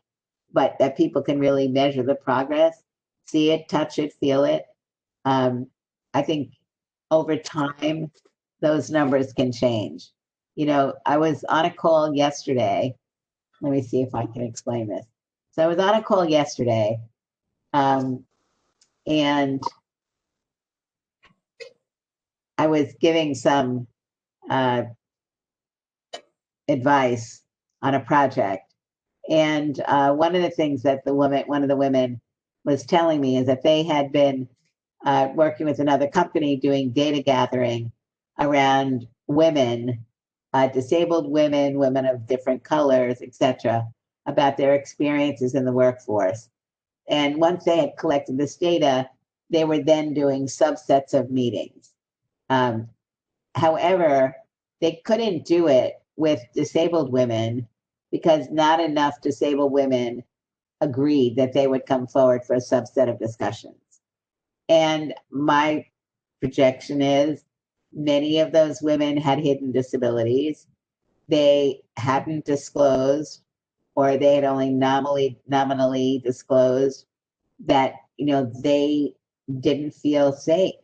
but that people can really measure the progress, see it, touch it, feel it. I think over time, those numbers can change. I was on a call yesterday. Let me see if I can explain this. So I was on a call yesterday, and I was giving some advice on a project. And one of the things that one of the women was telling me is that they had been working with another company doing data gathering around women, disabled women, women of different colors, etc., about their experiences in the workforce. And once they had collected this data, they were then doing subsets of meetings. However, they couldn't do it with disabled women because not enough disabled women agreed that they would come forward for a subset of discussions. And my projection is many of those women had hidden disabilities. They hadn't disclosed, or they had only nominally disclosed that, they didn't feel safe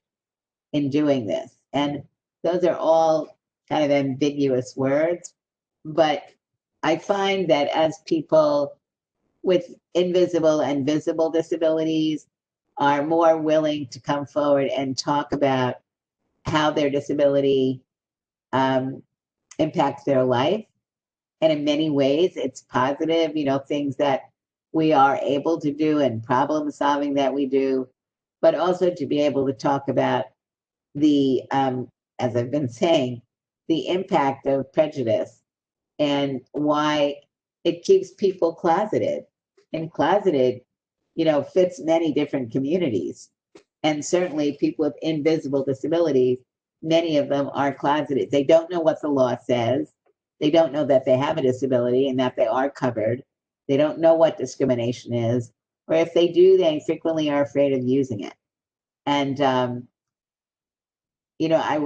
in doing this. And those are all kind of ambiguous words, but I find that as people with invisible and visible disabilities are more willing to come forward and talk about how their disability impacts their life. And in many ways, it's positive, things that we are able to do and problem solving that we do, but also to be able to talk about the, as I've been saying, the impact of prejudice and why it keeps people closeted. And closeted, fits many different communities. And certainly people with invisible disabilities, many of them are closeted. They don't know what the law says. They don't know that they have a disability and that they are covered. They don't know what discrimination is, or if they do, they frequently are afraid of using it. And, when I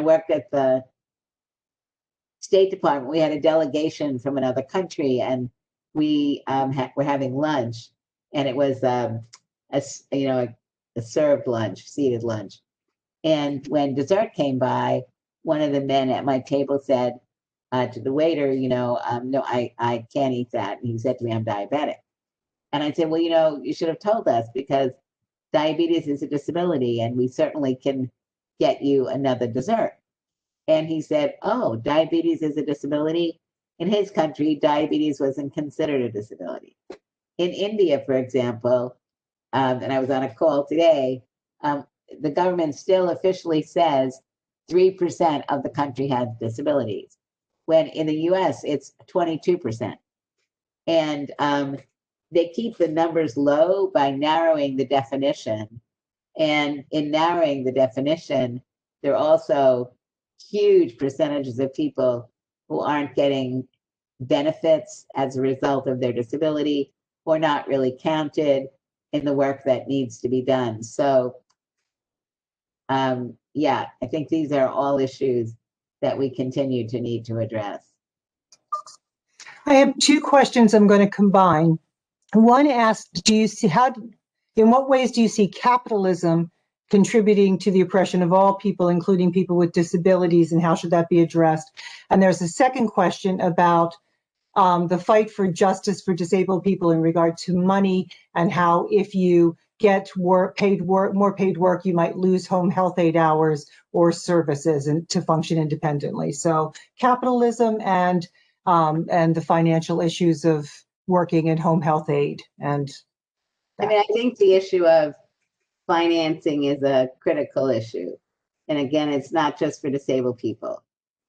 worked at the State Department, we had a delegation from another country, and we were having lunch, and it was a served lunch, seated lunch. And when dessert came by, one of the men at my table said to the waiter, no, I can't eat that. And he said to me, I'm diabetic. And I said, well, you should have told us, because diabetes is a disability and we certainly can get you another dessert. And he said, oh, diabetes is a disability. In his country, diabetes wasn't considered a disability. In India, for example, and I was on a call today, the government still officially says 3% of the country has disabilities, when in the US, it's 22%. And they keep the numbers low by narrowing the definition. And in narrowing the definition, there are also huge percentages of people who aren't getting benefits as a result of their disability, or not really counted in the work that needs to be done. So, I think these are all issues that we continue to need to address. I have two questions I'm going to combine. One asks, in what ways do you see capitalism contributing to the oppression of all people, including people with disabilities, and how should that be addressed? And there's a second question about the fight for justice for disabled people in regard to money, and how if you get more paid work, you might lose home health aid hours or services and to function independently. So capitalism and the financial issues of working in home health aid. And I think the issue of financing is a critical issue. And again, it's not just for disabled people,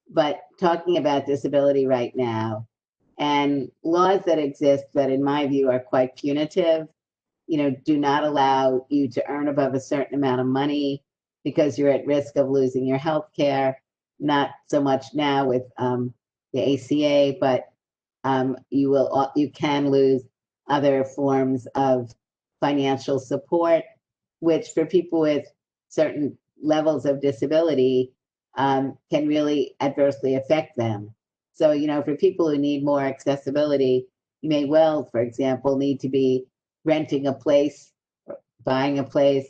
but talking about disability right now, and laws that exist that in my view are quite punitive, do not allow you to earn above a certain amount of money because you're at risk of losing your health care. Not so much now with the ACA, but you can lose other forms of financial support, which for people with certain levels of disability can really adversely affect them. So, for people who need more accessibility, you may well, for example, need to be renting a place, buying a place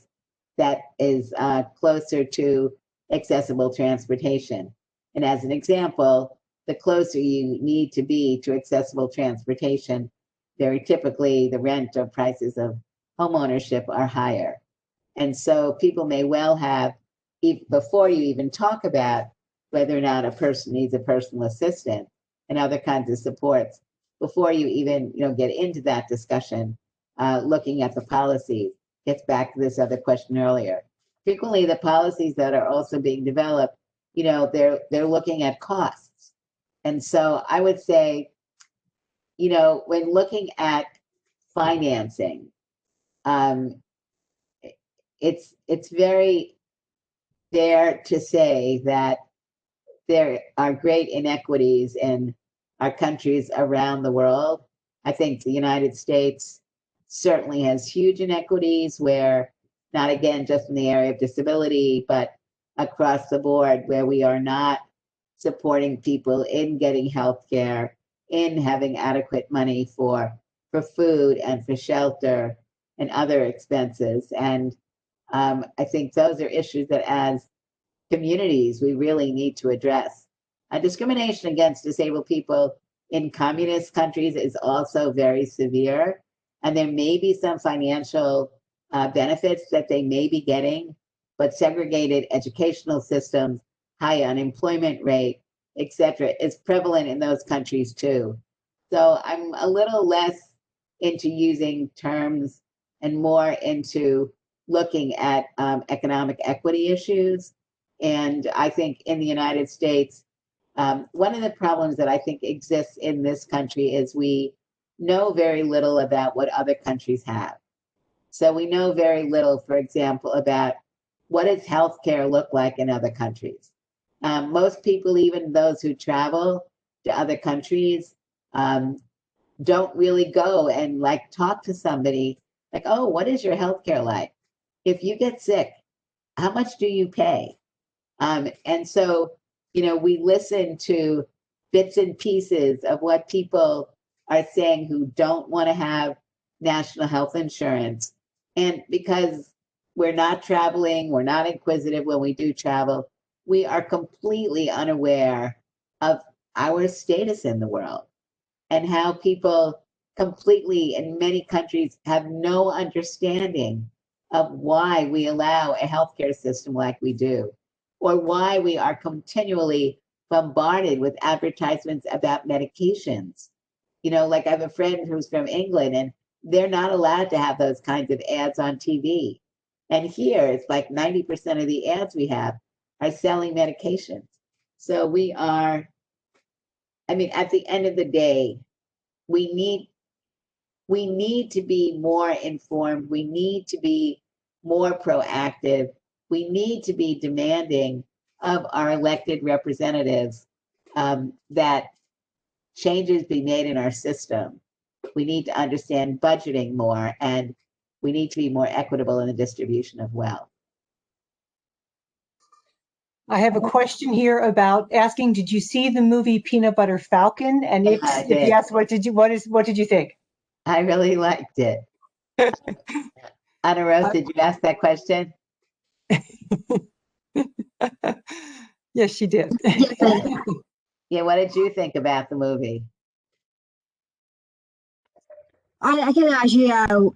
that is closer to accessible transportation. And as an example, the closer you need to be to accessible transportation, very typically the rent or prices of homeownership are higher. And so people may well have, before you even talk about whether or not a person needs a personal assistant and other kinds of supports, before you even get into that discussion, looking at the policies, gets back to this other question earlier. Frequently, the policies that are also being developed, they're looking at costs. And so I would say, when looking at financing, it's very fair to say that there are great inequities in our countries around the world. I think the United States certainly has huge inequities where, not again just in the area of disability, but across the board, where we are not supporting people in getting health care, in having adequate money for food and for shelter and other expenses. And I think those are issues that as communities we really need to address. Discrimination against disabled people in communist countries is also very severe, and there may be some financial benefits that they may be getting, but segregated educational systems, high unemployment rate, etc., is prevalent in those countries too. So I'm a little less into using terms and more into looking at economic equity issues. And I think in the United States, one of the problems that I think exists in this country is we know very little about what other countries have. So we know very little, for example, about what does healthcare look like in other countries. Most people, even those who travel, to other countries don't really go and like talk to somebody like, oh, what is your healthcare like? If you get sick, how much do you pay? And so, you know, we listen to bits and pieces of what people are saying who don't want to have national health insurance. And because we're not traveling, we're not inquisitive when we do travel, we are completely unaware of our status in the world and how people completely in many countries have no understanding of why we allow a healthcare system like we do, or why we are continually bombarded with advertisements about medications. You know, like I have a friend who's from England and they're not allowed to have those kinds of ads on TV. And here it's like 90% of the ads we have are selling medications. So we are, I mean, at the end of the day, we need to be more informed. We need to be more proactive. We need to be demanding of our elected representatives that changes be made in our system. We need to understand budgeting more, and we need to be more equitable in the distribution of wealth. I have a question here about asking, did you see the movie Peanut Butter Falcon? And if yes, what did you think? I really liked it. Anna Rose, did you ask that question? Yes, she did. Yes, I did. Yeah, what did you think about the movie? I can actually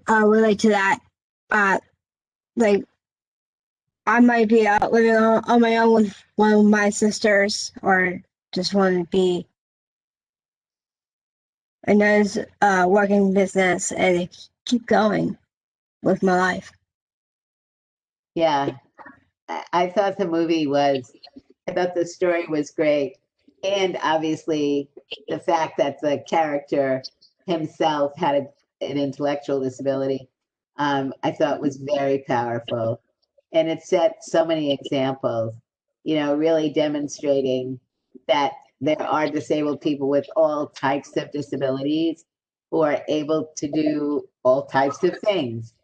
relate to that. Like I might be living on my own with one of my sisters, or just want to be a nice working business and keep going with my life. Yeah, I thought the movie was, I thought the story was great. And obviously, the fact that the character himself had an intellectual disability, I thought was very powerful. And it set so many examples, you know, really demonstrating that there are disabled people with all types of disabilities who are able to do all types of things.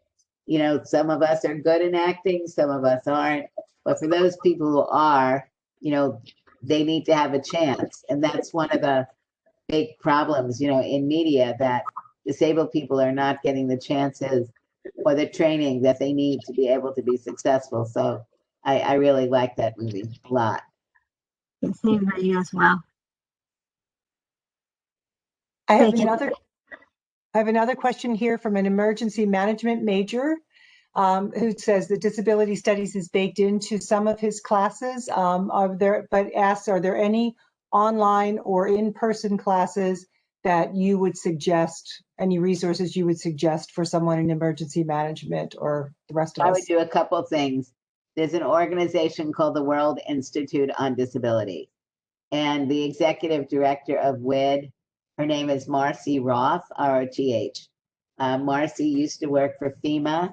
You know, some of us are good in acting, some of us aren't. But for those people who are, you know, they need to have a chance. And that's one of the big problems, you know, in media, that disabled people are not getting the chances or the training that they need to be able to be successful. So I really like that movie a lot. Same for you as well. I have Thank you. another question here from an emergency management major who says that disability studies is baked into some of his classes. But asks, are there any online or in-person classes that you would suggest, any resources you would suggest for someone in emergency management or the rest of us? I would do a couple things. There's an organization called the World Institute on Disability, and the executive director of WID, her name is Marcy Roth, R-O-T-H. Marcy used to work for FEMA.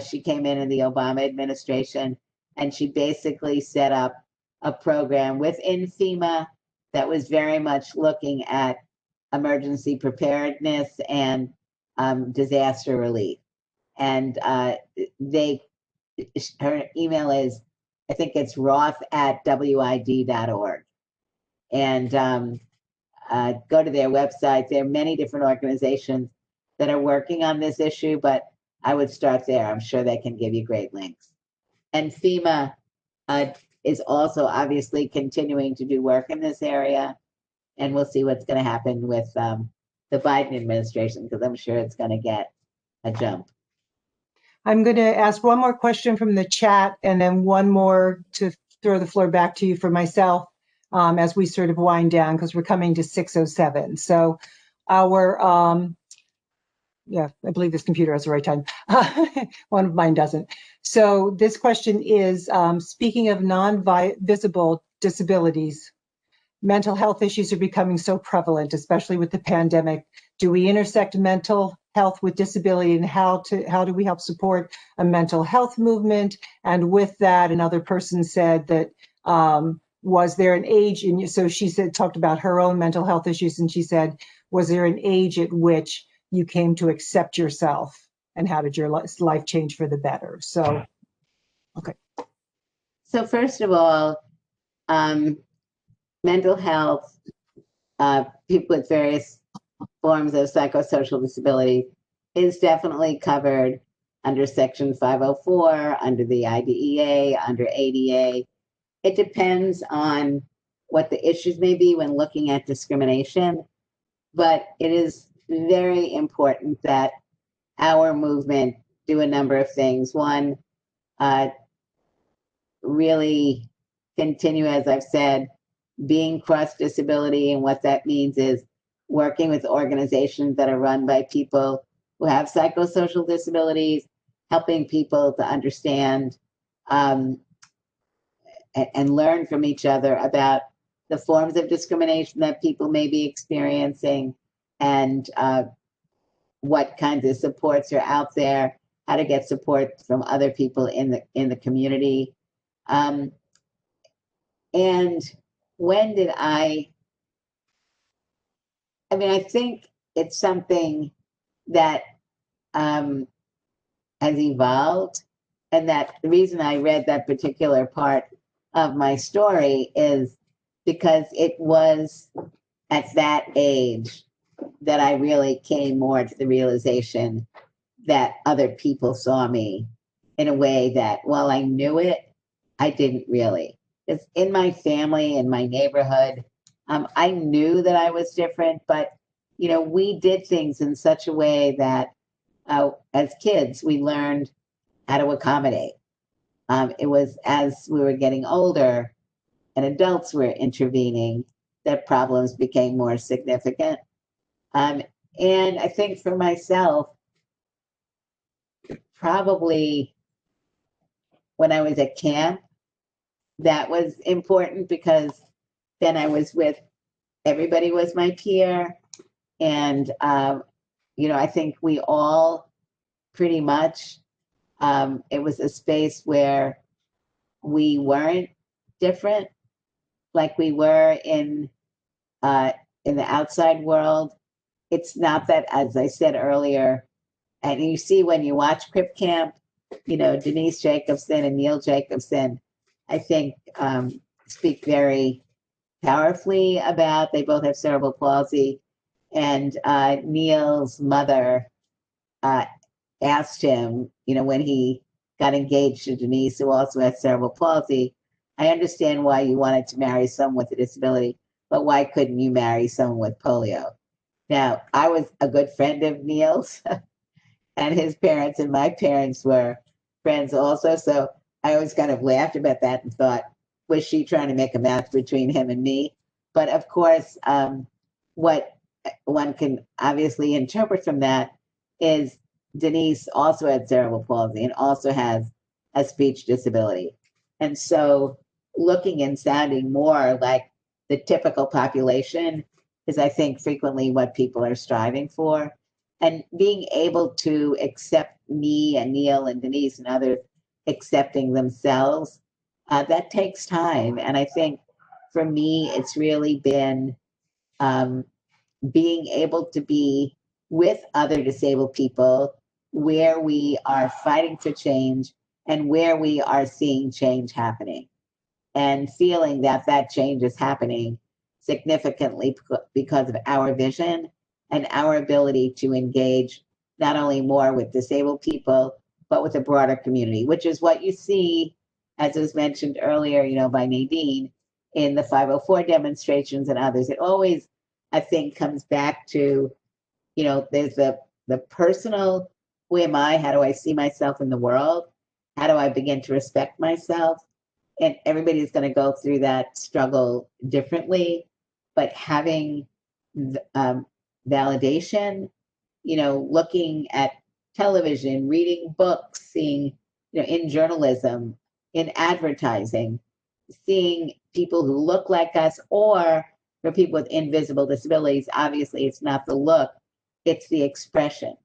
She came in the Obama administration, and she basically set up a program within FEMA that was very much looking at emergency preparedness and disaster relief. And her email is, I think it's roth@wid.org. And go to their website. There are many different organizations that are working on this issue, but I would start there. I'm sure they can give you great links. And FEMA is also obviously continuing to do work in this area. And we'll see what's going to happen with the Biden administration, because I'm sure it's going to get a jump. I'm going to ask one more question from the chat and then one more to throw the floor back to you for myself as we sort of wind down, because we're coming to 6:07. So our, yeah, I believe this computer has the right time. One of mine doesn't. So this question is, speaking of non-visible disabilities, mental health issues are becoming so prevalent, especially with the pandemic. Do we intersect mental health with disability, and how do we help support a mental health movement? And with that, another person said that was there an age in you? So she said, talked about her own mental health issues, and she said, was there an age at which you came to accept yourself, and how did your life change for the better? So, okay. So first of all, mental health, people with various forms of psychosocial disability is definitely covered under Section 504, under the IDEA, under ADA. It depends on what the issues may be when looking at discrimination, but it is very important that our movement do a number of things. One, really continue, as I've said, being cross disability, and what that means is working with organizations that are run by people who have psychosocial disabilities, helping people to understand and learn from each other about the forms of discrimination that people may be experiencing, and what kinds of supports are out there, how to get support from other people in the community. And when did I think it's something that has evolved, and that the reason I read that particular part of my story is because it was at that age that I really came more to the realization that other people saw me in a way that, while I knew it, I didn't really. It's in my family, in my neighborhood. I knew that I was different, but we did things in such a way that as kids, we learned how to accommodate. It was as we were getting older and adults were intervening that problems became more significant. And I think for myself, probably when I was at camp, that was important, because then I was with, everybody was my peer. And, I think we all pretty much, it was a space where we weren't different like we were in the outside world. It's not that, as I said earlier, and you see when you watch Crip Camp, Denise Jacobson and Neil Jacobson, I think, speak very powerfully about, they both have cerebral palsy. And Neil's mother asked him, when he got engaged to Denise, who also has cerebral palsy, I understand why you wanted to marry someone with a disability, but why couldn't you marry someone with polio? Now, I was a good friend of Neil's, and his parents and my parents were friends also. So I always kind of laughed about that and thought, was she trying to make a match between him and me? But of course, what one can obviously interpret from that is Denise also had cerebral palsy and also has a speech disability. And so looking and sounding more like the typical population is, I think, frequently what people are striving for. And being able to accept me and Neil and Denise and others accepting themselves, that takes time. And I think for me, it's really been being able to be with other disabled people where we are fighting for change and where we are seeing change happening, and feeling that that change is happening significantly because of our vision and our ability to engage not only more with disabled people, but with a broader community, which is what you see, as was mentioned earlier, by Nadine, in the 504 demonstrations and others. It always, I think, comes back to, there's the personal, who am I? How do I see myself in the world? How do I begin to respect myself? And everybody's going to go through that struggle differently, but having validation, looking at television, reading books, seeing, in journalism, in advertising, seeing people who look like us, or for people with invisible disabilities, obviously it's not the look, it's the expression.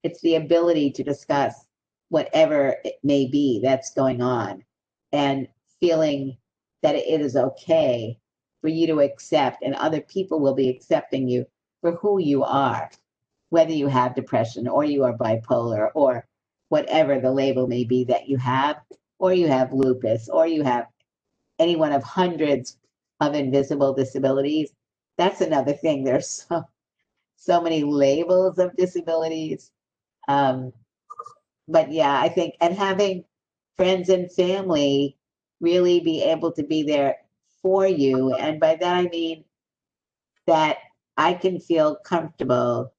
It's the ability to discuss whatever it may be that's going on, and feeling that it is okay for you to accept, and other people will be accepting you for who you are, whether you have depression or you are bipolar or whatever the label may be that you have, or you have lupus, or you have any one of hundreds of invisible disabilities. That's another thing. There's so many labels of disabilities. But yeah, I think, and having friends and family really be able to be there for you. And by that, I mean that I can feel comfortable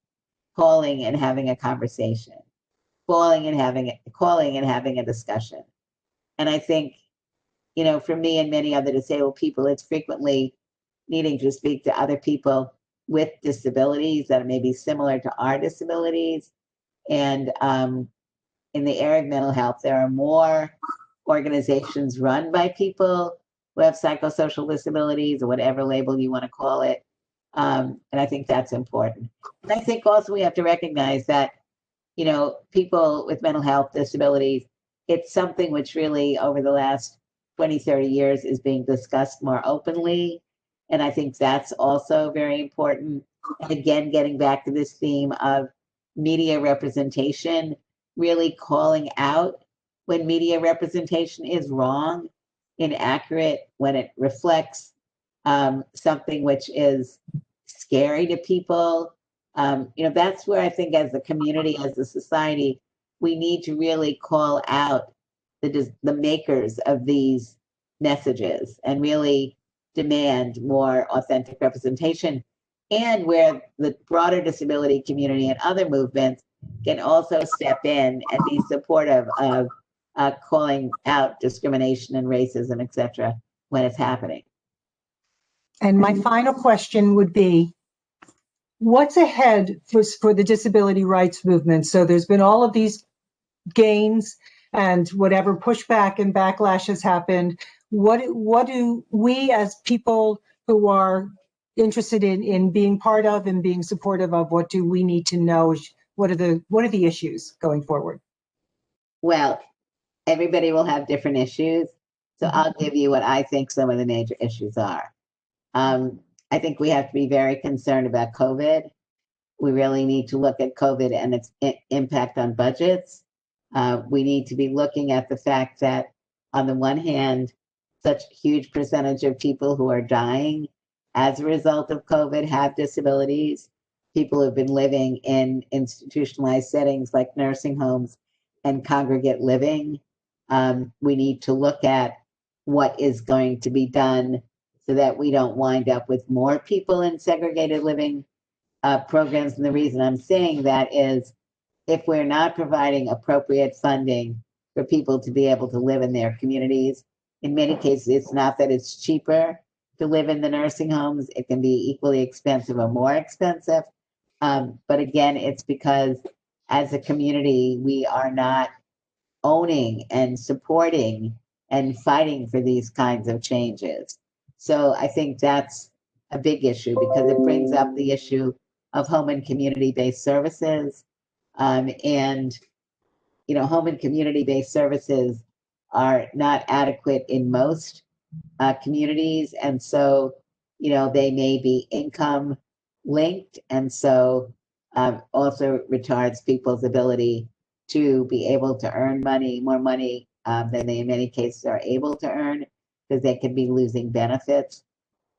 calling and having a conversation, calling and having a discussion. And I think, you know, for me and many other disabled people, it's frequently needing to speak to other people with disabilities that may be similar to our disabilities. And in the area of mental health, there are more organizations run by people who have psychosocial disabilities or whatever label you want to call it. And I think that's important. And I think also we have to recognize that, you know, people with mental health disabilities, it's something which really over the last 20, 30 years is being discussed more openly. And I think that's also very important. And again, getting back to this theme of media representation, really calling out when media representation is wrong, inaccurate, when it reflects something which is scary to people. You know, that's where I think as a community, as a society, we need to really call out the makers of these messages and really demand more authentic representation, and where the broader disability community and other movements can also step in and be supportive of calling out discrimination and racism, et cetera, when it's happening. And my final question would be, what's ahead for the disability rights movement? So there's been all of these gains and whatever pushback and backlash has happened. What do we as people who are interested in being part of and being supportive of, what do we need to know? What are the issues going forward? Well, everybody will have different issues. So I'll give you what I think some of the major issues are. I think we have to be very concerned about COVID. We really need to look at COVID and its impact on budgets. We need to be looking at the fact that, on the one hand, such a huge percentage of people who are dying as a result of COVID have disabilities. People who have been living in institutionalized settings like nursing homes and congregate living. We need to look at what is going to be done so that we don't wind up with more people in segregated living programs. And the reason I'm saying that is, if we're not providing appropriate funding for people to be able to live in their communities, in many cases, it's not that it's cheaper to live in the nursing homes. It can be equally expensive or more expensive. But again, it's because as a community, we are not owning and supporting and fighting for these kinds of changes. So I think that's a big issue, because it brings up the issue of home and community-based services. And, you know, home and community-based services are not adequate in most communities. And so, you know, they may be income linked, and so also retards people's ability to be able to earn money, more money than they in many cases are able to earn, because they could be losing benefits.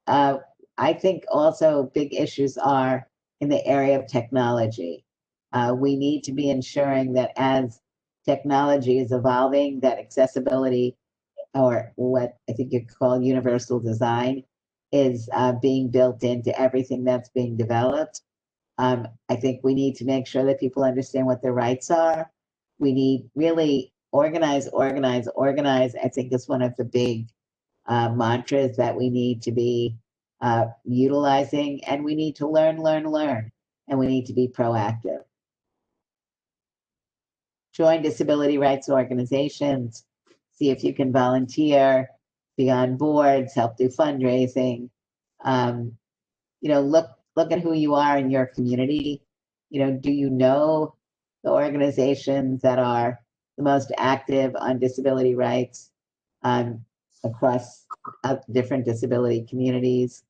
I think also big issues are in the area of technology. We need to be ensuring that as technology is evolving, that accessibility, or what I think you call universal design, is being built into everything that's being developed. I think we need to make sure that people understand what their rights are. We need really organize. I think is one of the big mantras that we need to be utilizing, and we need to learn, and we need to be proactive. Join disability rights organizations, see if you can volunteer, be on boards, help do fundraising. You know, look at who you are in your community. You know, do you know the organizations that are the most active on disability rights across different disability communities?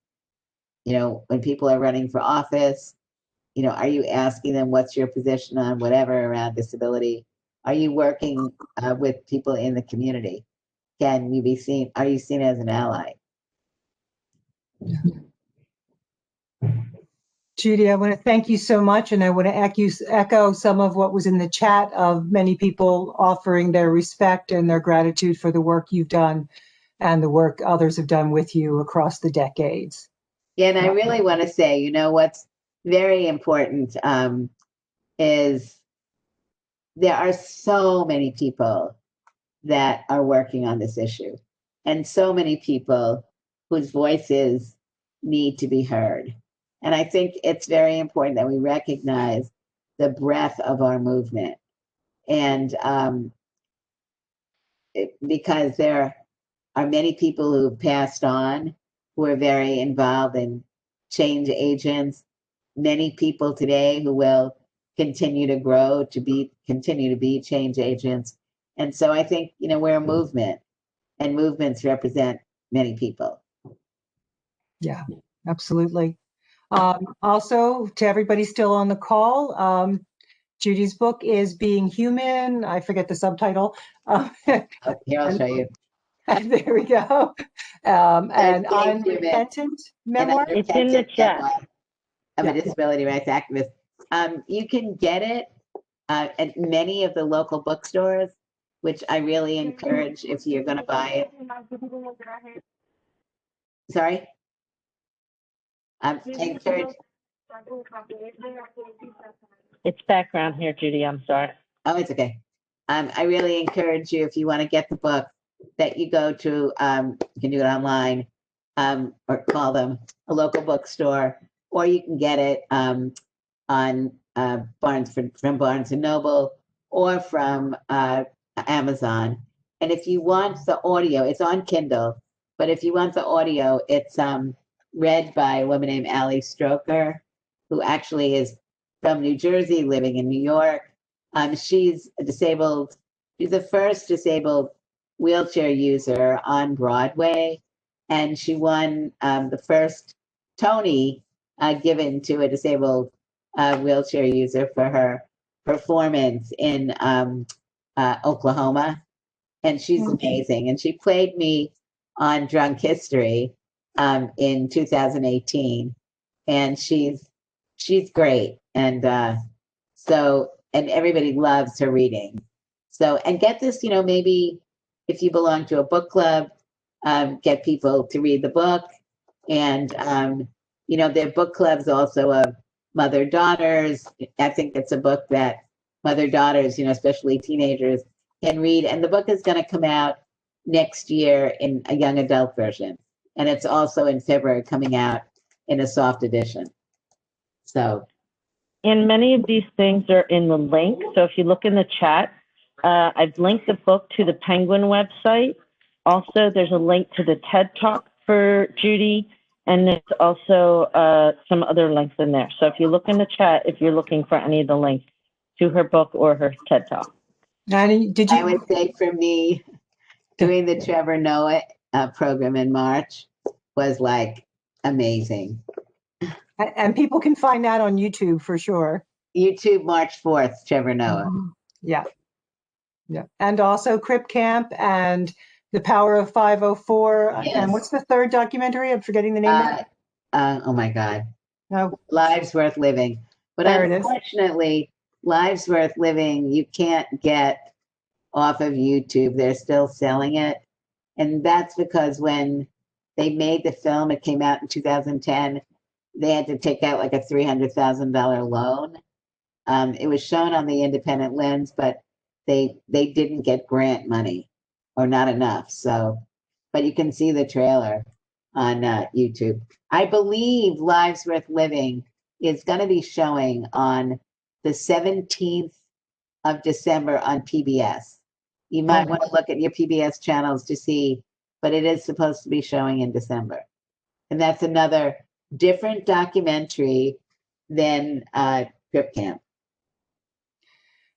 You know, when people are running for office, you know, are you asking them what's your position on whatever around disability? Are you working with people in the community? Can you be seen? Are you seen as an ally? Judy, I want to thank you so much, and I want to echo some of what was in the chat of many people offering their respect and their gratitude for the work you've done and the work others have done with you across the decades. Yeah, and I really want to say, you know, what's very important is there are so many people that are working on this issue, and so many people whose voices need to be heard. And I think it's very important that we recognize the breadth of our movement. And because there are many people who passed on who are very involved in change agents, many people today who will continue to grow to continue to be change agents. And so I think, you know, we're a movement, and movements represent many people. Yeah, absolutely. Also, to everybody still on the call, Judy's book is Being Human. I forget the subtitle. Here, I'll show you. And there we go. And Being Human. Unrepentant Memoir. It's in the chat. I'm a disability rights activist. You can get it at many of the local bookstores, which I really encourage if you're going to buy it. Sorry? I encourage. It's background here, Judy. I'm sorry. Oh, it's okay. I really encourage you, if you want to get the book, that you go to, you can do it online, or call them a local bookstore, or you can get it on from Barnes and Noble, or from Amazon. And if you want the audio, it's on Kindle, but if you want the audio, it's read by a woman named Ali Stroker, who actually is from New Jersey, living in New York. She's the first disabled wheelchair user on Broadway, and she won the first Tony given to a disabled wheelchair user for her performance in Oklahoma. And she's amazing. And she played me on Drunk History in 2018, and she's great. And and everybody loves her reading. So, and get this, you know, maybe if you belong to a book club, get people to read the book. And, you know, there are book clubs also of mother-daughters. I think it's a book that mother-daughters, you know, especially teenagers, can read. And the book is going to come out next year in a young adult version. And it's also in February coming out in a soft edition. So. And many of these things are in the link. So if you look in the chat, I've linked the book to the Penguin website. Also, there's a link to the TED Talk for Judy, and there's also some other links in there. So if you look in the chat, if you're looking for any of the links to her book or her TED Talk. Nadine, did you? I would say for me, doing the Trevor Noah program in March was like amazing. And people can find that on YouTube for sure. YouTube, March 4th, Trevor Noah. Yeah. Yeah. And also Crip Camp and The Power of 504. Yes. And what's the third documentary? I'm forgetting the name of it. Oh my God. No. Lives Worth Living. But There it is. unfortunately, Lives Worth Living, you can't get off of YouTube. They're still selling it. And that's because when they made the film, it came out in 2010, they had to take out like a $300,000 loan. It was shown on the independent lens, but they didn't get grant money, or not enough. So, but you can see the trailer on YouTube. I believe Lives Worth Living is going to be showing on the 17th of December on PBS. You might want to look at your PBS channels to see, but it is supposed to be showing in December. And that's another different documentary than Crip Camp.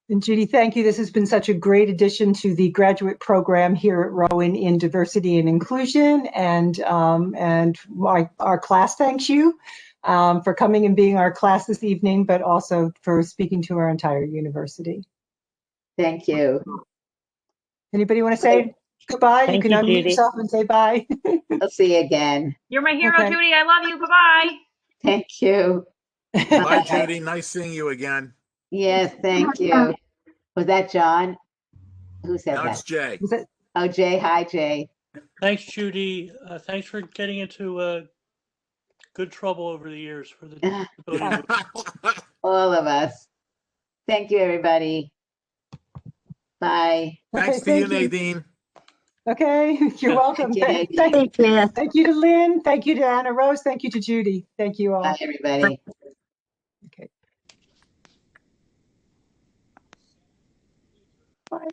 And Judy, thank you. This has been such a great addition to the graduate program here at Rowan in diversity and inclusion. And our class thanks you for coming and being our class this evening, but also for speaking to our entire university. Thank you. Anybody want to say goodbye? You Thank can you, unmute Judy. yourself and say bye. I'll see you again. You're my hero, Okay. Judy. I love you. Bye-bye. Thank you. Bye, Judy. Nice seeing you again. Yes, thank you. Was that John? Who said Now that? it's Jay. Is it- Oh, Jay. Hi, Jay. Thanks, Judy. Thanks for getting into good trouble over the years for the disability movement. All of us. Thank you, everybody. Bye. Thanks Okay, to you, thank you. Nadine. Okay, you're welcome. Thank you, Thank, Nadine. Thank you. thank you to Lynn. Thank you to Anna Rose. Thank you to Judy. Thank you all. Bye, everybody. Okay. Bye.